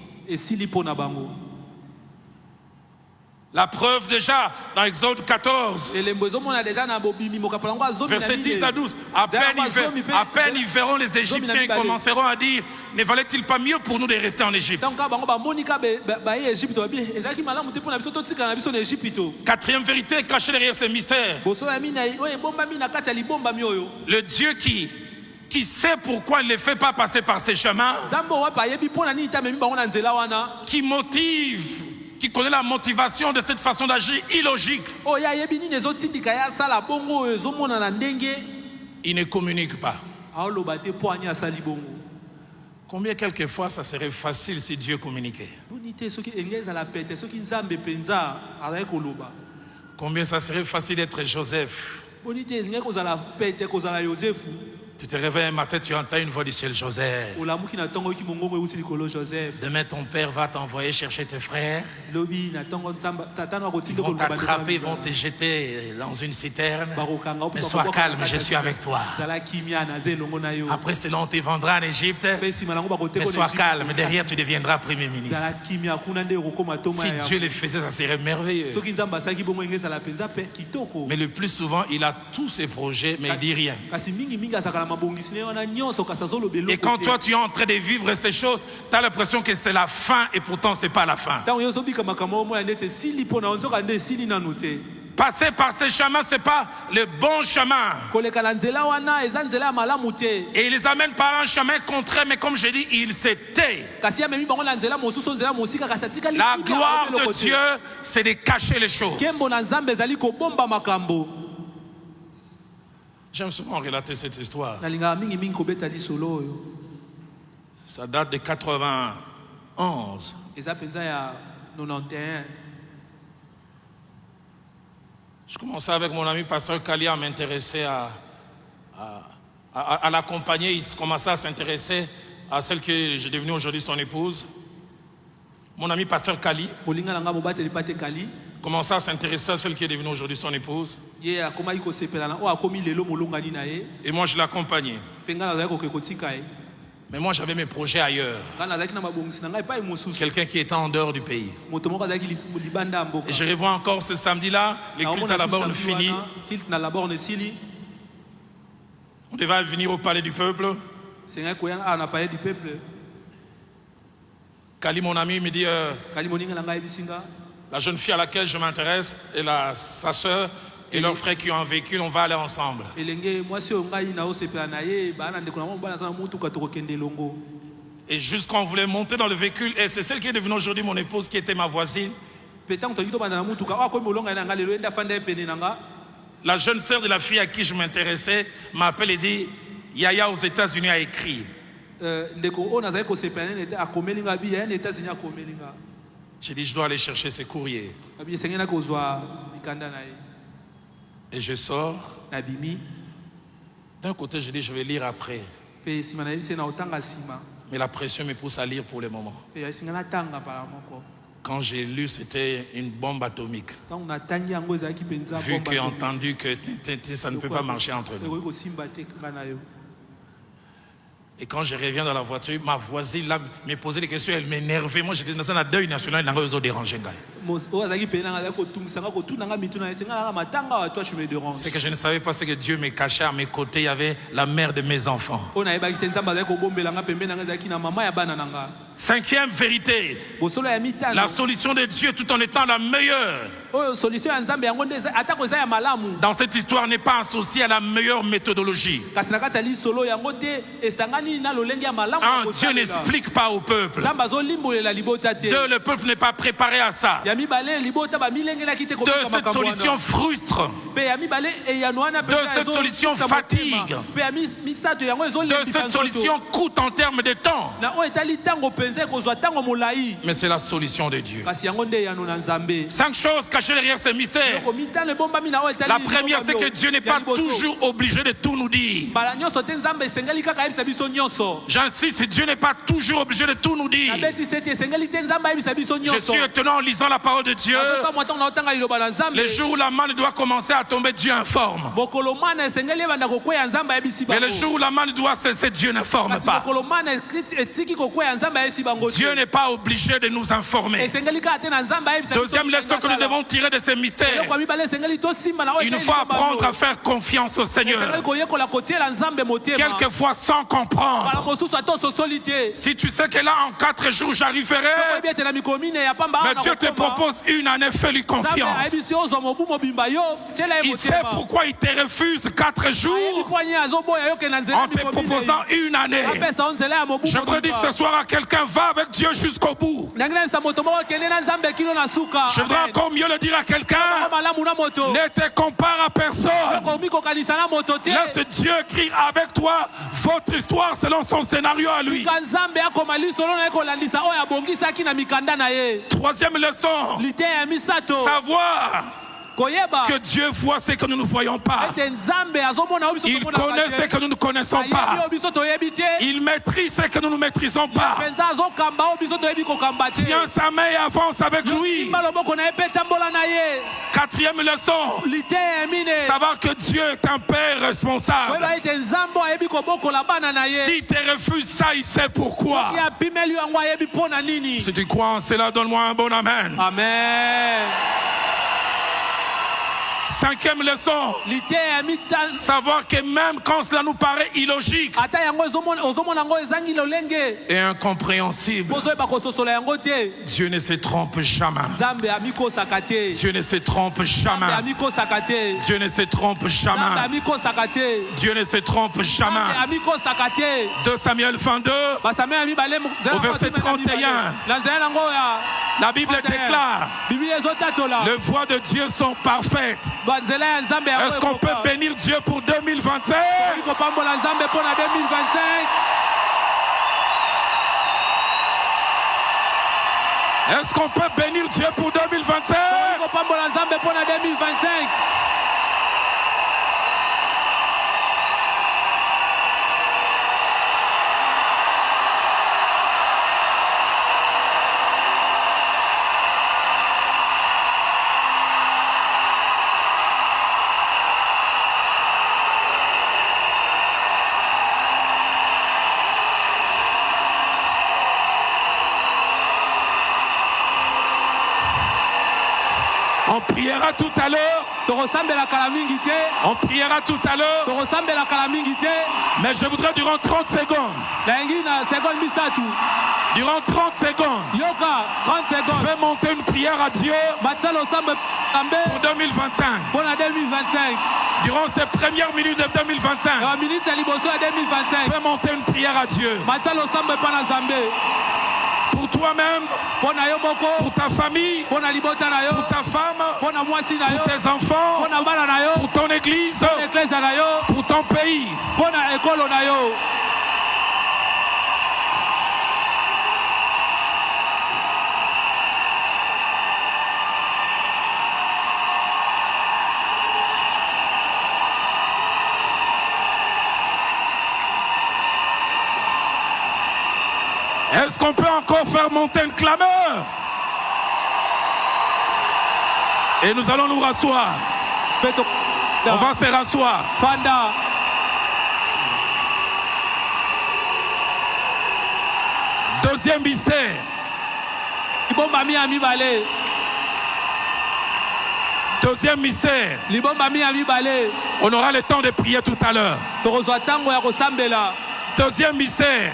La preuve déjà dans Exode 14, verset 10 à 12, à peine ils verront les Égyptiens, ils commenceront à dire, ne valait-il pas mieux pour nous de rester en Égypte? Quatrième vérité cachée derrière ce mystère, le Dieu qui sait pourquoi il ne les fait pas passer par ces chemins, qui connaît la motivation de cette façon d'agir illogique. Il ne communique pas. Combien quelquefois ça serait facile si Dieu communiquait? Combien ça serait facile d'être Joseph? Tu te réveilles un matin, tu entends une voix du ciel, Joseph. Demain, ton père va t'envoyer chercher tes frères. Ils vont t'attraper, ils vont te jeter dans une citerne. Mais sois calme, je suis avec toi. Après cela, on te vendra en Égypte. Mais sois calme, derrière, tu deviendras premier ministre. Si Dieu le faisait, ça serait merveilleux. Mais le plus souvent, il a tous ses projets, mais il ne dit rien. Et quand toi tu es en train de vivre ces choses, tu as l'impression que c'est la fin et pourtant ce n'est pas la fin. Passer par ces chemins, ce n'est pas le bon chemin. Et il les amène par un chemin contraire, mais comme je dis, il se tait. La gloire de Dieu, c'est de cacher les choses. J'aime souvent relater cette histoire. Ça date de 91. Je commençais avec mon ami pasteur Kali à m'intéresser à l'accompagner. Il commençait à s'intéresser à celle que j'ai devenue aujourd'hui son épouse. Mon ami pasteur Kali commençait à s'intéresser à celle qui est devenue aujourd'hui son épouse. Et moi, je l'accompagnais. Mais moi, j'avais mes projets ailleurs. Quelqu'un qui était en dehors du pays. Et je revois encore ce samedi-là, le culte à la borne fini. On devait venir au palais du peuple. Kali, mon ami, me dit la jeune fille à laquelle je m'intéresse et sa soeur et leur frère qui ont un véhicule, on va aller ensemble. Et jusqu'on voulait monter dans le véhicule, et c'est celle qui est devenue aujourd'hui mon épouse, qui était ma voisine. La jeune sœur de la fille à qui je m'intéressais m'appelle et dit, Yaya aux États-Unis a écrit. J'ai dit, je dois aller chercher ses courriers. Et je sors. D'un côté, je dis, je vais lire après. Mais la pression me pousse à lire pour le moment. Quand j'ai lu, c'était une bombe atomique. Vu que j'ai entendu que ça ne peut pas marcher entre nous. Et quand je reviens dans la voiture, ma voisine là me posait des questions, elle m'énervait. Moi j'étais dans un deuil national, elle n'a pas dérangé. Ce que je ne savais pas, c'est que Dieu me cachait à mes côtés, il y avait la mère de mes enfants. Cinquième vérité, la solution de Dieu tout en étant la meilleure. Dans cette histoire n'est pas associée à la meilleure méthodologie. Dieu n'explique pas au peuple. Le peuple n'est pas préparé à ça. Cette solution frustre. Cette solution fatigue. Cette solution coûte en termes de temps. Mais c'est la solution de Dieu. 5 choses cachées derrière ce mystère. La première, c'est que Dieu n'est pas toujours obligé de tout nous dire. J'insiste, Dieu n'est pas toujours obligé de tout nous dire. Je suis étonné en lisant la parole de Dieu. Le jour où la manne doit commencer à tomber, Dieu informe. Mais le jour où la manne doit cesser, Dieu n'informe pas. Dieu n'est pas obligé de nous informer. Deuxième leçon que nous devons tirer de ces mystères. Il nous faut apprendre à faire confiance au Seigneur. Quelquefois sans comprendre. Si tu sais que là en 4 jours j'arriverai, mais Dieu te propose une année, fais-lui confiance. Il sait pourquoi il te refuse 4 jours en te proposant une année. Je voudrais dire ce soir à quelqu'un, va avec Dieu jusqu'au bout. Je voudrais encore mieux le dire à quelqu'un, ne te compare à personne. Laisse Dieu écrire avec toi votre histoire selon son scénario à lui. Troisième leçon, savoir koyeba que Dieu voit ce que nous ne voyons pas. ete nzambe azomona biso Il tomona connaît ce que nous ne connaissons pas. biso toyebi te Il maîtrise ce que nous ne maîtrisons pas. penza azokamba biso toyebi kokamba te Tiens sa main et avance avec lui. simba loboko na ye mpe tambola na ye Quatrième leçon, liteya emine savoir que Dieu est un Père responsable. koyeba ete nzambe ayebi kobokola bana na ye Si tu refuses ça, il sait pourquoi. ye apimeli yango ayebi mpo na nini. Si tu crois en cela, donne-moi un bon amen. Amen. Cinquième leçon, liteya mitano savoir que même quand cela nous paraît illogique ata yango ozomona yango ezangi lolenge et incompréhensible, bozoyeba kososola yango te Dieu ne se trompe jamais. nzambe amikosaka te Dieu ne se trompe nzambe jamais. amikosaka te Dieu ne se trompe nzambe jamais. amikosaka te Dieu ne se trompe jamais. nzambe amikosaka te 2 Samuel 22, basame ya mibale au verset 31, na nzela yango ya la Bible déclare, biblia ezotatola les voies de Dieu sont parfaites. banzela ya nzambe yango Est-ce qu'on peut bénir Dieu pour 2025? kopambola nzambe mpo na 2025. Est-ce qu'on peut bénir Dieu pour 2025? kopambola nzambe mpo na 2025. On priera tout à l'heure. tokosambelaka na mingi te On priera tout à l'heure. tokosambelaka na mingi te Mais je voudrais durant 30 secondes, nayengi na seconde misatu durant 30 secondes, yoka 30 secondes fais monter une prière à Dieu batisala osambe nzambe pour 2025. mpo na 2025 Durant ces premières minutes de 2025, na baminiti ya liboso ya 2025 fais monter une prière à Dieu. batisala osambe mpa na nzambe Pour toi-même, mpo na yo moko pour ta famille, mpo na libota na yo pour ta femme, mpo na mwasi na yo pour tes enfants, mpo na bana na yo pour ton église, mpo na eklezia na yo pour ton pays. mpo na ekolo na yo. Est-ce qu'on peut encore faire monter une clameur? Et nous allons nous rasseoir. Peto On va se rasseoir. fanda Deuxième mystère. libombami ya mibale Deuxième mystère. libombami ya mibale On aura le temps de prier tout à l'heure. tokozwa ntango ya kosambela Deuxième mystère.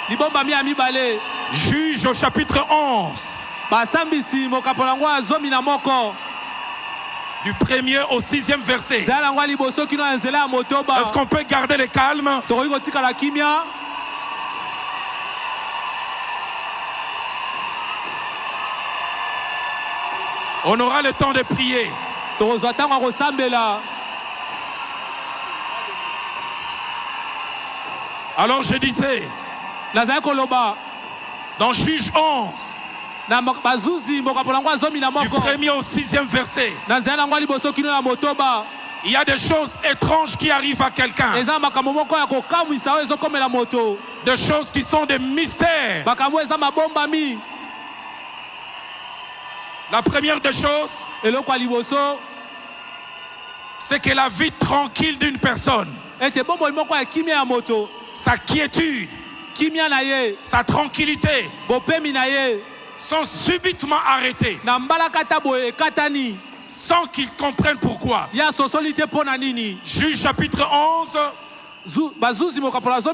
libombami ya mibale Juge au chapitre 11. basambisi mokapo yango ya 11 Du 1er au 6e verset. nzela yango ya liboso kino ya nzela ya motoba Est-ce qu'on peut garder le calme? tokoki kotikala kimia On aura le temps de prier. tokozwa ntango ya kosambela. Alors je disais, nazali koloba dans Juge 11, na bazuzi mokapo yango ya 11 du 1er au 6e verset, na nzela yango ya liboso kino ya motoba il y a des choses étranges qui arrivent à quelqu'un. eza makambo moko ya kokamwisa oyo ezokomela moto Des choses qui sont des mystères. makambo eza mabombami. La première des choses, eloko ya liboso c'est que la vie tranquille d'une personne, ete bomboli moko ya kimia ya moto sa quiétude, kimia na ye sa tranquillité bopemi na ye sont subitement arrêtées na mbalakata boye ekatani sans qu'ils comprennent pourquoi. ya sosoli te mpo na nini. Juge chapitre 11, bazuzi mokapola 11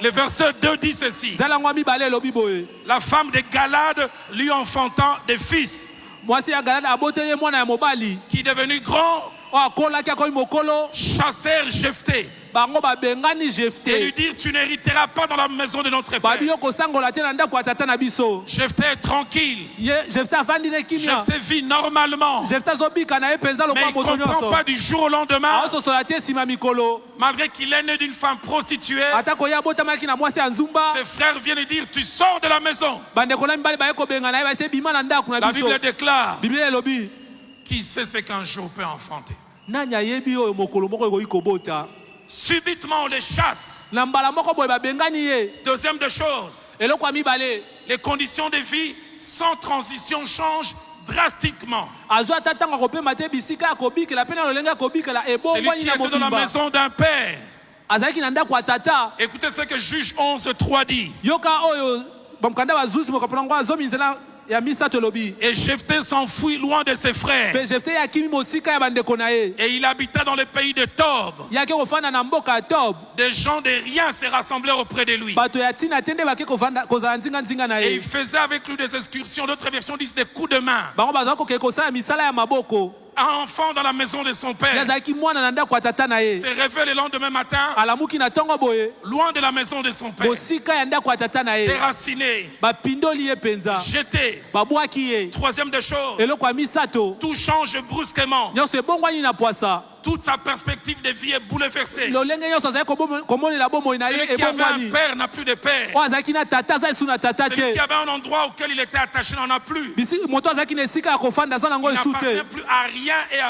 le verset 2 dit ceci. nzela yango ya mibale elobi boye La femme de Galade lui enfantant des fils mwasi ya galada aboteli ye mwana ya mobali qui devenu grand oyo akolaki akomi mokolo chassèrent Jephthé bango babengani et lui Jephté dire tu n'hériteras pas dans la maison de notre père. babi yo kosangola te na ndako ya tata na biso. Jephthé est tranquille. Jephté afandi ne kimia Jephthé vit normalement. Jephté azobika na ye mpenza Mais lokola il moto ne comprend nyonso pas du jour au lendemain, aososola te nsima mikolo malgré qu'il est né d'une femme prostituée. ata koya abotamaki na mwasi ya nzumba Ses frères viennent lui dire tu sors de la maison. bandeko na mibali baye kobenga na ye base bima na ndako na La biso. Bible déclare biblia elobi Qui sait ce qu'un jour peut enfanter? Nani ayebi oyo mokolo moko ekoki kobota. Subitement on les chasse. Na mbala moko boye babengani ye. Deuxième des choses, Eloko ya mibale. les conditions de vie sans transition changent drastiquement. Azwa tatanga kopema te bisika ya kobikela pe na lolenge ya kobikela Celui ebongwani qui na était dans la mobimba. maison d'un père. Azalaki na ndako ya tata. Écoutez ce que Juge 11:3 dit. Yoka oyo bamkanda bazuzi mokapola ngo azomi nzela ya misato lobi. Et Jephthé s'enfuit loin de ses frères. Pe Jephté akimi mosika ya bandeko na ye. Et il habita dans le pays de Tob. Yake kofanda na mboka ya Tob. Des gens de rien se rassemblèrent auprès de lui. Bato ya tina tende bake kofanda kozala nzinga na Et ye. il faisait avec lui des excursions. D'autres versions disent des coups de main. Bango bazala kokeke kosala misala ya maboko. Un enfant dans la maison de son père Yazaki mwana na ndako ya tata na ye. se réveille le lendemain matin, Alamuki na tongo boye. loin de la maison de son père, Mosika ya ndako ya tata na ye. déraciné, Bapindoli ye penza. jeté. Babwaki ye. Troisième des choses, Eloko ya misato. tout change brusquement. Nyonso ebongwani na poasa. Toute sa perspective de vie est bouleversée. Lolenge nyonso azali komonela bomoi na ye Celui qui avait un ebongwani. père n'a plus de père. Oyo azalaki na tata aza esu na tata Celui qui te. avait un endroit auquel il était attaché n'en a plus. Moto azalaki na esika ya kofanda aza nango Il esu n'appartient te. plus à rien et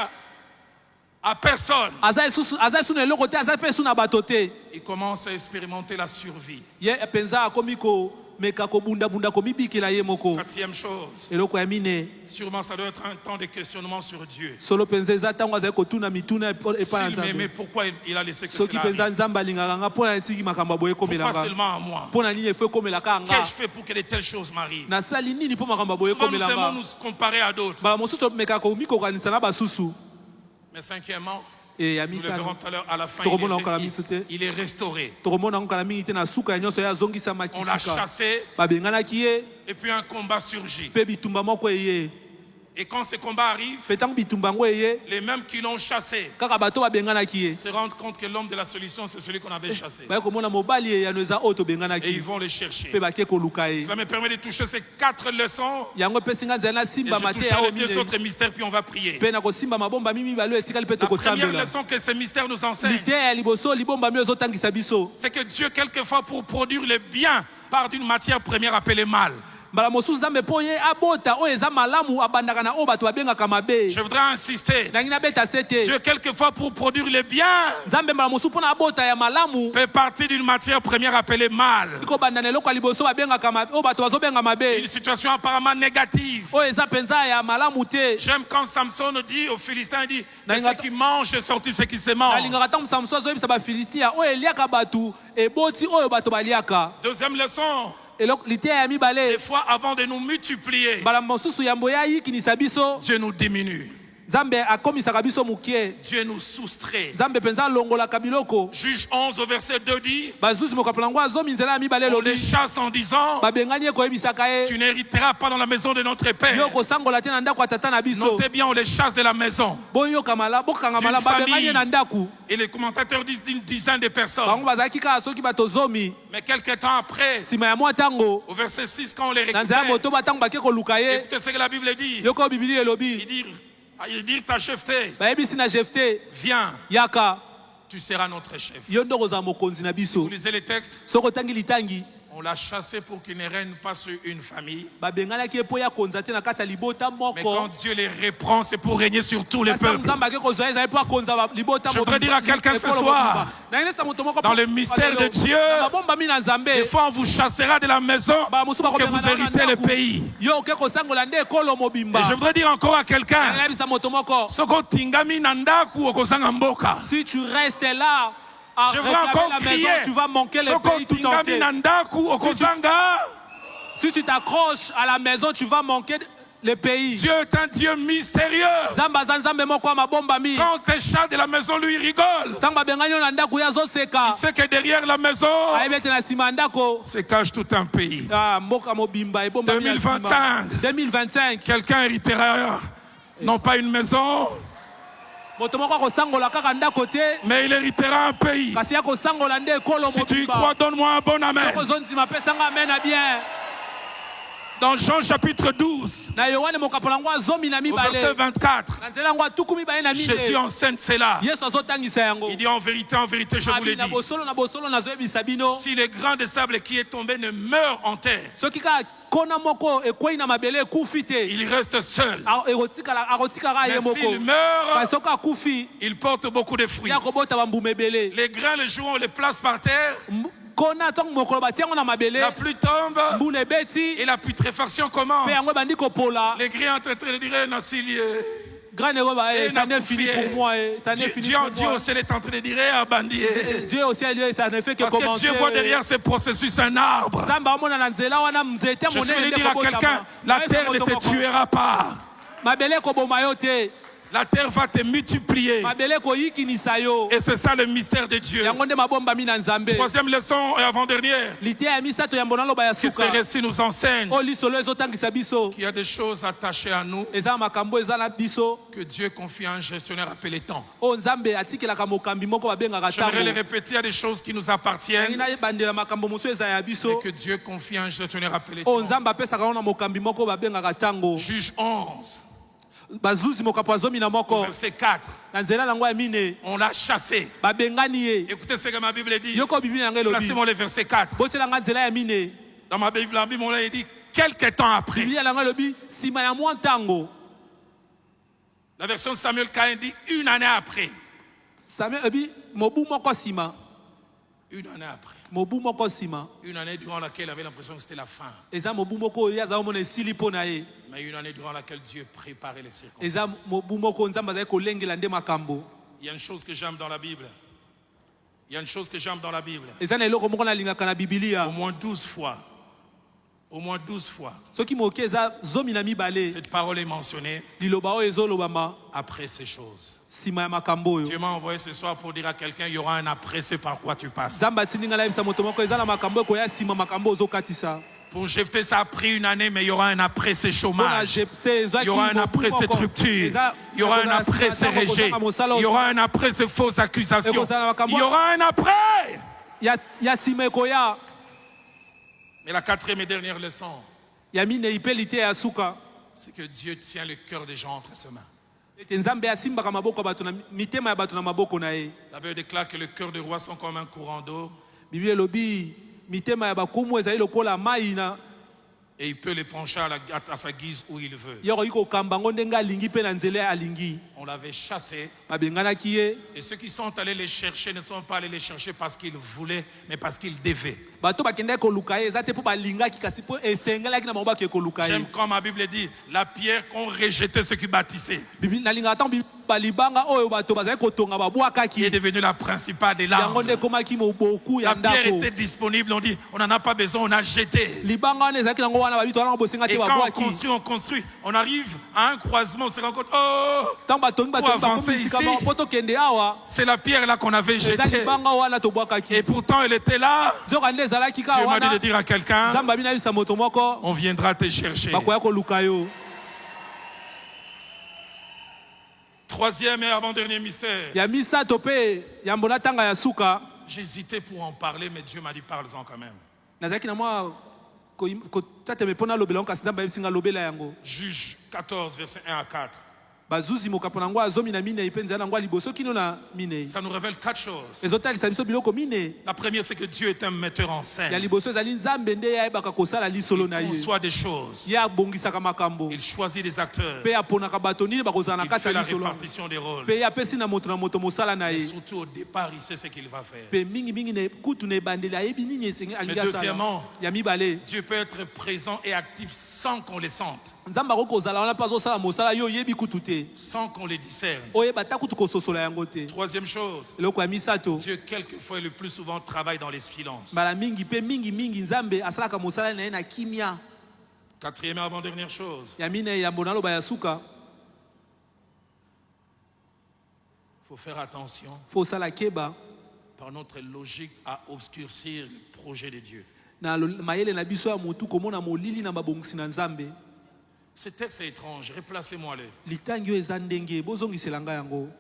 à personne. Aza esu na eloko te, aza mpe esu na bato te. Il commence à expérimenter la survie. Ye penza akomi komeka kobundabunda komibikela ye moko. Quatrième chose, Eloko ya mine. sûrement ça doit être un temps de questionnement sur Dieu. Solo penza eza ntango azali kotuna mituna epai ya S'il m'aimait, Nzambe. pourquoi il a laissé que Soki cela penza arrive? Nzambe alingaka nga mpo na etiki makambo ya boye ekomela Pourquoi nga. seulement à moi? Mpo na nini efo ekomelaka nga. Qu'ai-je fait pour que de telles choses m'arrivent? Nasali nini mpo makambo ya boye Souvent nous ekomela aimons nga. nous comparer à d'autres. Bala mosusu tomekaka komikokanisa na basusu. Mais cinquièmement, E ya nous le verrons mitano. tout à l'heure, à la fin, Tokomona okala miso te. il est restauré. Tokomona ngo kala mingi te na suka ya nyonso ya azongisamaki On l'a sika. chassé Babenganaki ye et puis un combat surgit. mpe bitumba moko eye. Et quand ce combat arrive, Mpe ntango bitumba yango eye les mêmes qui l'ont chassé kaka bato babenganaki ye. se rendent compte que l'homme de la solution, c'est celui qu'on avait chassé. Baye komona mobali eyano eza oyo Et tobenganaki ils vont le chercher. mpe bake koluka ye. Cela me permet de toucher ces 4 leçons. Yango epesi nga nzela Et nasimba je mate ya toucherai oyo les deux minei. autres mystères, puis on va prier. Mpe na kosimba mabomba mibale oyo etikali mpe La première tokosambela. leçon que ces mystères nous enseignent, Liteya ya liboso libomba mi ezotangisa biso. c'est que Dieu, quelquefois, pour produire le bien, part d'une matière première appelée mal. Mbala mosusu Nzambe mpo ye abota oyo eza malamu abandaka na oyo bato babengaka mabe. Je voudrais insister. Nangi nabeta se te. Dieu, quelquefois, pour produire le bien, Nzambe mbala mosusu mpo na abota ya malamu peut partir d'une matière première appelée mal. ekobanda na eloko ya liboso babengaka mabe oyo bato bazobenga mabe. Une situation apparemment négative. Oyo eza penza ya malamu te. J'aime quand Samson dit aux Philistins, il dit, de Nalinga- ce qui mange sortir ce qui se mange. Nalingaka ntango Samson azoyebisa bafilistia oyo eliaka bato eboti oyo bato baliaka. Deuxième leçon, Eloko liteya ya mibale des fois avant de nous multiplier, mbala mosusu yambo ya yikinisa biso Dieu nous diminue. Nzambe akomisaka biso mokie. Dieu nous soustrait. Nzambe penza alongolaka biloko. Juge 11 au verset 2 dit, Bazuzi mokapola ngo azomi nzela ya mibale on les elobi chasse en disant, babengani ye koyebisaka tu ye n'hériteras pas dans la maison de notre yo Père. kosangola te na ndako ya tata na biso. Notez bien, on les chasse de la maison. Boyoka mala bokanga D'une mala babengani famille. ye na ndako. Et les commentateurs disent d'une dizaine de personnes. Bango bazalaki kaka soki bato zomi Mais quelques temps après, nsima ya mwa ntango au verset 6, quand on les na nzela ya récupère, motoba ntango bake koluka ye écoutez ce que la Bible dit. yoko bibili elobi Il dit ta Jephthé, bayebisi na Jephté viens, yaka tu seras notre chef. yo nde kozala mokonzi na Vous biso. lisez les textes, Soki otangi litangi on l'a chassé pour qu'il ne règne pas sur une famille. babenganaki ye mpo ya konza te na kati ya libota Mais quand moko. Dieu les reprend, c'est pour régner sur tous les Kasi ntango peuples. Nzambe ake kozwa ye ezali mpo akonza libota Je voudrais dire à quelqu'un ce ekolo soir, mobimba. Nainesa moto moko dans mpo- le mystère de Dieu, na mabomba mi na Nzambe des fois on vous chassera de la maison bala mosusu pour que vous bakobengana na héritez le ndako. pays. Yo oke kosangola nde ekolo mobimba. Et je voudrais dire encore à quelqu'un, Nayebisa moto moko soko tingami na ndaku okozanga mboka. si tu restes là à Je veux réclamer encore la maison, crier, tu vas manquer le soko pays tout tingami entier. na ndaku okozanga. Si tu t'accroches à la maison, tu vas manquer le pays. Dieu est un Dieu mystérieux. Zamba za Nzambe moko ya mabomba mi. Quand tes chats de la maison lui rigolent, Ntango babengani yo na ndako ye azoseka. il sait que derrière la maison Ayebi ete na nsima ya ndako se cache tout un pays. mboka mobimba ebomba mi na 2025. nsima. 2025 Quelqu'un héritera non pas une maison, moto moko akosangola kaka ndako te mais il héritera un pays. kasi akosangola nde ekolo Si tu y crois, mobimba. donne-moi un bon amen. Soko ozondima pesanga amen na bien. Dans Jean chapitre 12, Na Yohane mokapola ngo azomi na au verset mibale. 24, Na nzela ngo atuku mibale na Jésus mine. enseigne cela. Yesu azotangisa yango. Il dit en vérité, je vous l'ai Na dit. bosolo nazoyebisa bino. Si le grain de sable qui est tombé ne meurt en terre, Soki kaka kona moko ekwei na mabele ekufi te. Il reste seul. Akotikaka ye Mais moko. s'il meurt, Kasi soki akufi il porte beaucoup de fruits. ya kobota bambuma ebele. Les grains, le jour où on les place par terre, Kona ntango mokolo batiango na mabele la pluie tombe mbula ebeti et la putréfaction commence. mpe yango ebandi kopola. Les grains sont en train de dire, Nassili, Grande roba, ça n'est fini pour moi. Ça n'est fini pour Dieu moi. aussi est en train de dire, Abandi. Dieu aussi, ça ne fait que Parce que commencer. Dieu voit derrière ce processus un arbre. Je suis dire à quelqu'un, la terre ne te tuera pas. La terre va te multiplier. Et c'est ça le mystère de Dieu. Troisième leçon et avant-dernière. Que ce récit nous enseigne qu'il y a des choses attachées à nous que Dieu confie à un gestionnaire appelé temps. J'aimerais le répéter, il y a des choses qui nous appartiennent et que Dieu confie à un gestionnaire appelé temps. Juge 11. Verset 4. On l'a chassé. Écoutez ce que ma Bible dit. Placez-moi le verset 4. Dans ma Bible, la Bible, on l'a dit quelque temps après. La version de Samuel Caïn dit une année après. Une année après. Une année durant laquelle il avait l'impression que c'était la fin. Mais une année durant laquelle Dieu préparait les circonstances. Il y a une chose que j'aime dans la Bible. Il y a une chose que j'aime dans la Bible. Au moins 12 fois. Au moins 12 fois. Cette parole est mentionnée après ces choses. Dieu m'a envoyé ce soir pour dire à quelqu'un, il y aura un après ce par quoi tu passes. Pour Jephthé, ça a pris une année, mais il y aura un après ce chômage. Il y aura un après cette rupture. Il y aura un après ce rejet. Il y aura un après ces fausses accusations. Il y aura un après. Mais la quatrième et dernière leçon, c'est que Dieu tient le cœur des gens entre ses mains. La Bible déclare que le cœur des rois sont comme un courant d'eau. Et il peut les pencher à sa guise où il veut. On l'avait chassé. Et ceux qui sont allés les chercher ne sont pas allés les chercher parce qu'ils voulaient, mais parce qu'ils devaient. J'aime quand ma Bible dit, la pierre qu'ont rejeté ceux qui bâtissaient est devenue la principale des larmes. La pierre était disponible, on dit, on n'en a pas besoin, on a jeté. Et quand on construit, on arrive à un croisement, on se rend compte, oh, pour avancer ici, c'est la pierre là qu'on avait jetée. Et pourtant elle était là. Dieu m'a dit de dire à quelqu'un, on viendra te chercher. Troisième et avant-dernier mystère. J'hésitais pour en parler, mais Dieu m'a dit parle-en quand même. Juge 14, verset 1 à 4. Ça nous révèle 4 choses. La première, c'est que Dieu est un metteur en scène. Il conçoit des choses. Il choisit des acteurs. Il fait la répartition des rôles. Et surtout au départ, il sait ce qu'il va faire. Mais deuxièmement, Dieu peut être présent et actif sans qu'on le sente. Sans qu'on les discerne. Troisième chose, Dieu quelquefois et le plus souvent travaille dans les silences. Quatrième et avant-dernière chose, il faut faire attention par notre logique à obscurcir le projet de Dieu. Ce texte est étrange, replacez-moi-le.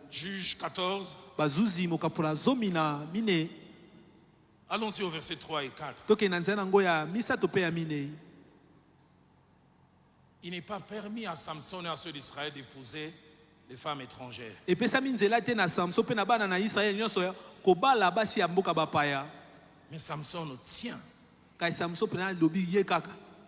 Juge 14. Allons-y au verset 3 et 4. Il n'est pas permis à Samson et à ceux d'Israël d'épouser des femmes étrangères. Mais Samson tient.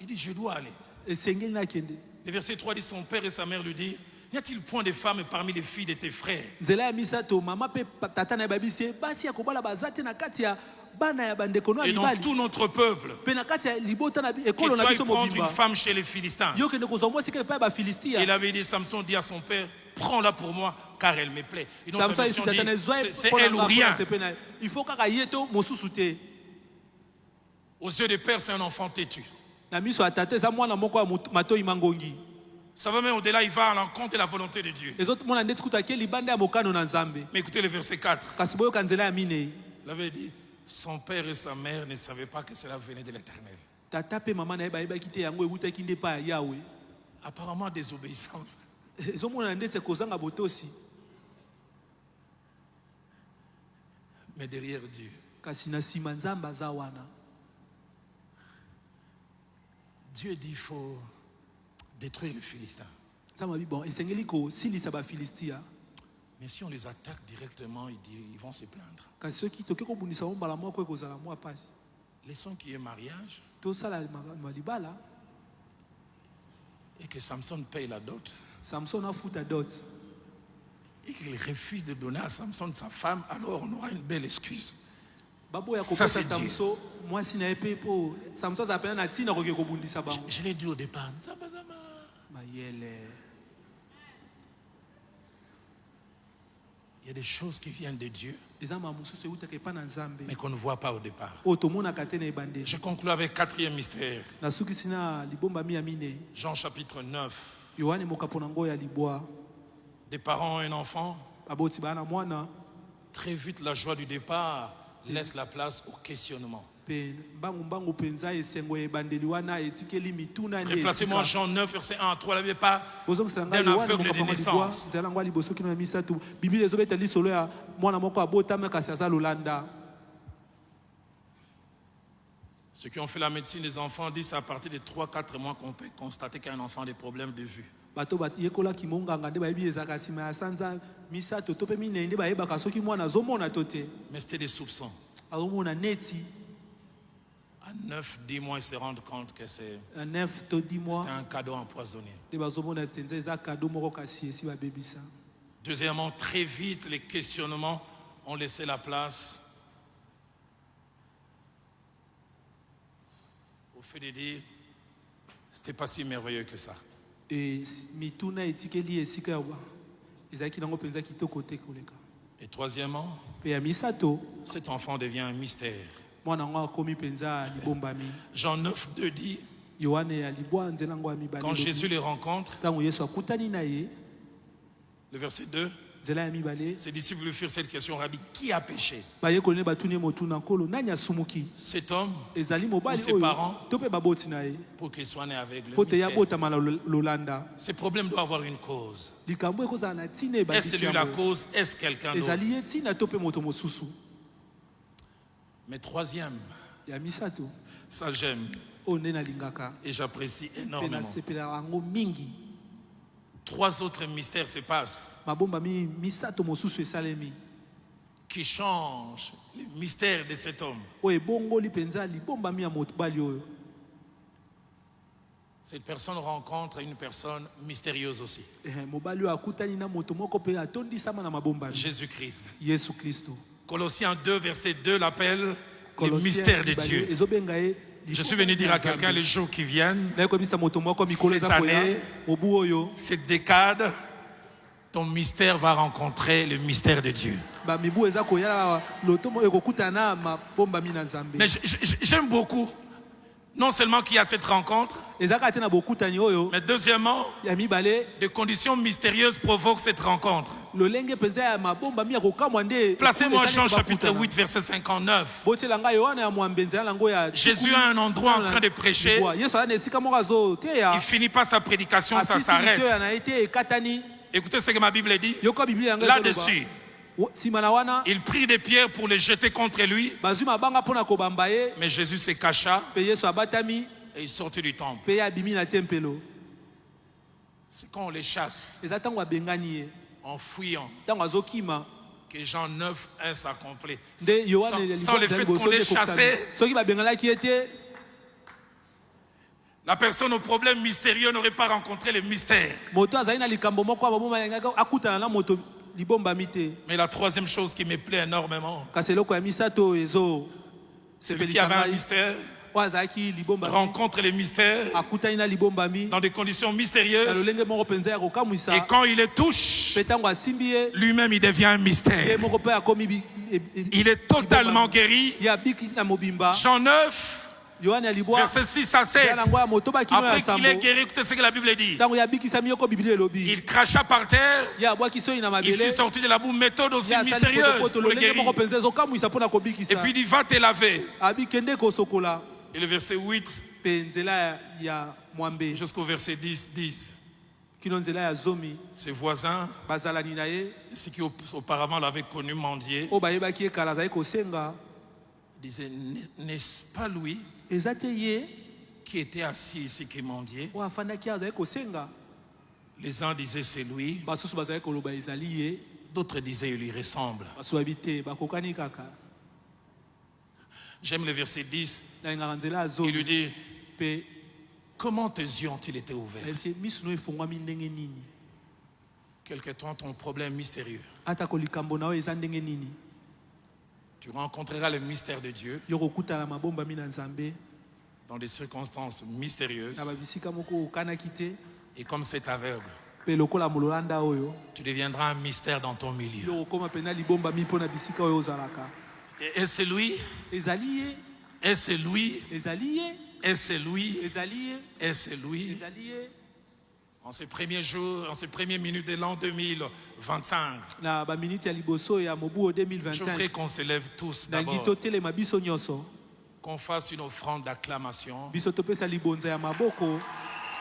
Il dit, je dois aller. esengeli nakende. Le verset 3 dit, son père et sa mère lui disent, n'y a-t-il point de femmes parmi les filles de tes frères? Nzela ya misato mama pe tata na babisi basi ya kobala bazate na kati ya bana ya bandeko no Et dans mibali. tout notre peuple, Pe na kati ya libota na que ekolo tu na ailles biso prendre une mobimba. femme chez les Philistins. Yo kende kozwa mwasi ke pa ba Filistia. Il avait dit, Samson dit à son père, prends-la pour moi, car elle me plaît. Une autre Samson version esi tata na dit, zwa c'est elle ou rien. Il faut kaka yeto mosusu te. Aux yeux des pères, c'est un enfant têtu. Na miso ya tata eza mwana moko ya matoi mangongi. Ça va même au-delà, il va à l'encontre de la volonté de Dieu. Ezoto mona ndeti kuta ke libanda ya mokano na Nzambe. Mais écoutez le verset 4. Kasi boyoka nzela ya minei. Il avait dit, son père et sa mère ne savaient pas que cela venait de l'Éternel. Tata pe mama na ye bayebaki te yango ewutaki nde pa ya Yahweh. Apparemment, désobéissance. Ezomona ndeti kozanga botosi. Mais derrière Dieu, Kasi na sima Nzambe aza wana. Dieu dit, il faut détruire les Philistins. Nzambe abi bon esengeli kosilisa ba Filistia. Mais si on les attaque directement, ils vont se plaindre. Kasi soki toke kobundisa mo mbala moko ekozala mwa pasi. Laissons qu'il y ait mariage Tosala malibala. et que Samson paye la dot. Samson afuta dot. Et qu'il refuse de donner à Samson sa femme, alors on aura une belle excuse. Babo ya Ça, kopesa c'est Dieu. Samson mwasi na epe po Samson azapena na tina koke kobundisa bango. Je l'ai dit au départ. Zama, zama. Mayele. Il y a des choses qui viennent de Dieu, Eza mamususu eutaka epa na Nzambe. mais qu'on ne voit pas au départ. Oyo tomonaka te na ebandeli. Je conclue avec quatrième mystère. Nasukisi na libombami ya minei. Jean chapitre 9. Yohane mokapo na ngo ya libwa. Des parents et un enfant. Baboti bana mwana. Très vite, la joie du départ laisse la place au questionnement. Pe mbangu penza esengo ebandeli wana etikeli mituna nde. Replacez-moi Jean 9, verset 1 à 3. N'avez pas Bozongisanga d'un Yohane aveugle de mokapo na libwa. naissance. Nzela ngwa liboso kino na misatu. Biblia ezobeta lisolo ya mwana moko abotama kasi aza lolanda. Ceux qui ont fait la médecine des enfants disent à partir de 3-4 mois qu'on peut constater qu'un enfant a des problèmes de vue. Bato yekolaki monganga nde bayebi ezalaka nsima ya sanza misato to mpe minei nde bayebaka soki mwana azomona to te. Mais c'était des soupçons. Azomona neti À 9-10 mois, ils se rendent compte que c'est 9 to 10 mois un cadeau empoisonné. nde bazomona te nza eza kado moko kasi esi babebisa. Deuxièmement, très vite, les questionnements ont laissé la place au fait de dire, c'était pas si merveilleux que ça. E mituna etikeli esika ya ezalaki nango mpenza kitoko te koleka. Et troisièmement, Pe ya misato cet enfant devient un mystère. mwana yango akomi mpenza libombami. Jean 9:2 dit, Yohane ya libwa nzela yango ya mibale. quand Jésus les rencontre, Ntango Yesu akutani na ye le verset 2, nzela ya mibale ses disciples lui firent cette question, Rabbi, qui a péché? bayekoli ne batuni ye motuna nkolo nani asumuki. Cet homme, Ezali mobali ses oyo parents, to mpe baboti na ye pour qu'il soit né aveugle. po te ya Mystère. botama na lolanda. Ce problème doit avoir une cause. Likambo ekozala na ntina Est-ce ebandisi lui la yango. cause? Est-ce quelqu'un d'autre? Ezali ye ntina to mpe moto mosusu. Mais troisième, Ya misato ça j'aime oyo nde nalingaka et j'apprécie mpe énormément. nasepelaka yango mingi. 3 autres mystères se passent Mabombami misato mosusu esalemi qui changent le mystère de cet homme. oyo ebongoli mpenza libombami ya mobali oyo. Cette personne rencontre une personne mystérieuse aussi. Mobali oyo akutani na moto moko mpe atondisama na mabombami. Jésus-Christ. Yesu Kristo. Colossiens 2, verset 2 l'appelle le Colossiens mystère de libali, Dieu. ezobenga ye Je suis venu dire à quelqu'un les jours qui viennent, nayekoyebisa moto moko mikolo Cette eza koya année, mobu oyo cette décade, ton mystère va rencontrer le mystère de Dieu. bamibu eza koya lotomo ekokutana na mabombami na Nzambe. Mais j'aime beaucoup, non seulement qu'il y a cette rencontre, Ezaka te na bokutani oyo mais deuxièmement, ya mibale des conditions mystérieuses provoquent cette rencontre. lolenge mpenza ya mabombami ya kokamwa nde. Placez-moi Jean chapitre 8, verset 59. botiela ngai Yohana ya mwambenzi yango ya Jésus a un endroit en train de prêcher. Yesu aza na esika moko azoteya Il finit pas sa prédication, ça asisi liteya s'arrête. na ye te ekatani. Écoutez ce que ma Bible dit. Yoka Biblia yango Là-dessus, nsima na wana il prit des pierres pour les jeter contre lui, bazwi mabanga mpona kobamba ye mais Jésus se cacha mpe Yesu abatami et il sortit du temple. mpe ye abimi na tempelo. C'est quand on les chasse, Eza ntango abengani ye en fuyant, ntango azokima que Jean 9, 1 s'accomplit. nde Yohane Sans le fait qu'on les chassait, soki babenganaki ye te La personne au problème mystérieux n'aurait pas rencontré le mystère. moto azali na likambo moko abomba yangaka akutana na moto libombami te. Mais la troisième chose qui me plaît énormément, kasi eloko ya misato ezo celui qui avait un mystère oyo azalaki libombami rencontre les mystères akutani na libombami dans des conditions na mystérieuses. lolenge moko mpenza ya kokamwisa Et quand il les touche, mpe ntango asimbi ye lui-même il devient un ye mystère. moko mpe akomi Il est totalement guéri. ye abikisi na mobimba. Jean 9, yohane alibwa versets 6 à 7. yango ya moto bakino ya Après qu'il ait sambo guéri, écoutez ce que la Bible dit. ntango yabikisami yoko biblia elobi Il cracha par terre. ye abwaki soi na Il mabele fut sorti de la boue, méthode aussi ye asali mystérieuse potopoto pour le lolenge guérir. moko mpenza ezokamwisa mpo na Et kobikisa puis il dit, va te laver. abi kende kosokola. Et le verset 8 mpe nzela ya mwambe jusqu'au verset 10. kino nzela ya zomi Ses voisins, bazalani na ye ceux qui auparavant l'avaient connu mendier, oyo bayebaki ye kala azali kosenga disaient, n'est-ce pas lui eza te ye qui était assis ici qui mendiait? oyo afandaki azali kosenga. Les uns disaient, c'est lui. basusu bazali koloba ezali ye, D'autres disaient, il lui ressemble. basusu babi te bakokani kaka. J'aime le verset 10. nalingaka nzela ya Il zomi lui dit, mpe comment tes yeux ont-ils été ouverts? ayebisi miso no efungwami ndenge nini, Quel que soit ton problème mystérieux, atako likambo na oyo eza ndenge nini, tu rencontreras le mystère de Dieu yo kokutana mabombami na nzambe dans des circonstances mystérieuses. na babisika moko okanaki te. Et comme cet aveugle, mpe lokola mololanda oyo tu deviendras un mystère dans ton milieu. yo kokóma mpena libombami mpo na bisika oyo ozalaka. Et c'est lui, ezali ye, et c'est lui, ezali ye, et c'est lui, ezali ye, et c'est lui. ezali ye. En ces premiers jours, en ces premières minutes de l'an 2025, na baminiti ya liboso ya mobu o je voudrais 2025 qu'on se lève tous nalingi d'abord, totelema biso nyonso, qu'on fasse une offrande d'acclamation biso topesa libonza ya maboko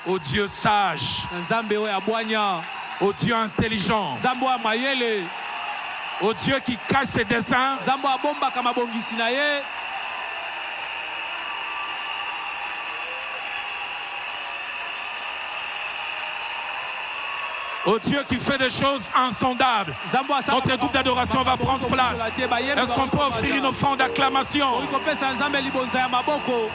au Dieu sage, na nzambe oyo abwanya, au Dieu intelligent, nzambe oyo mayele, au Dieu qui cache ses desseins, nzambe oyo abombaka mabongisi na ye, au Dieu qui fait des choses insondables. nzambe oyo asalaka Notre groupe d'adoration va prendre place. Est-ce qu'on peut offrir une offrande d'acclamation? oyi kopesa nzambe libonza ya maboko.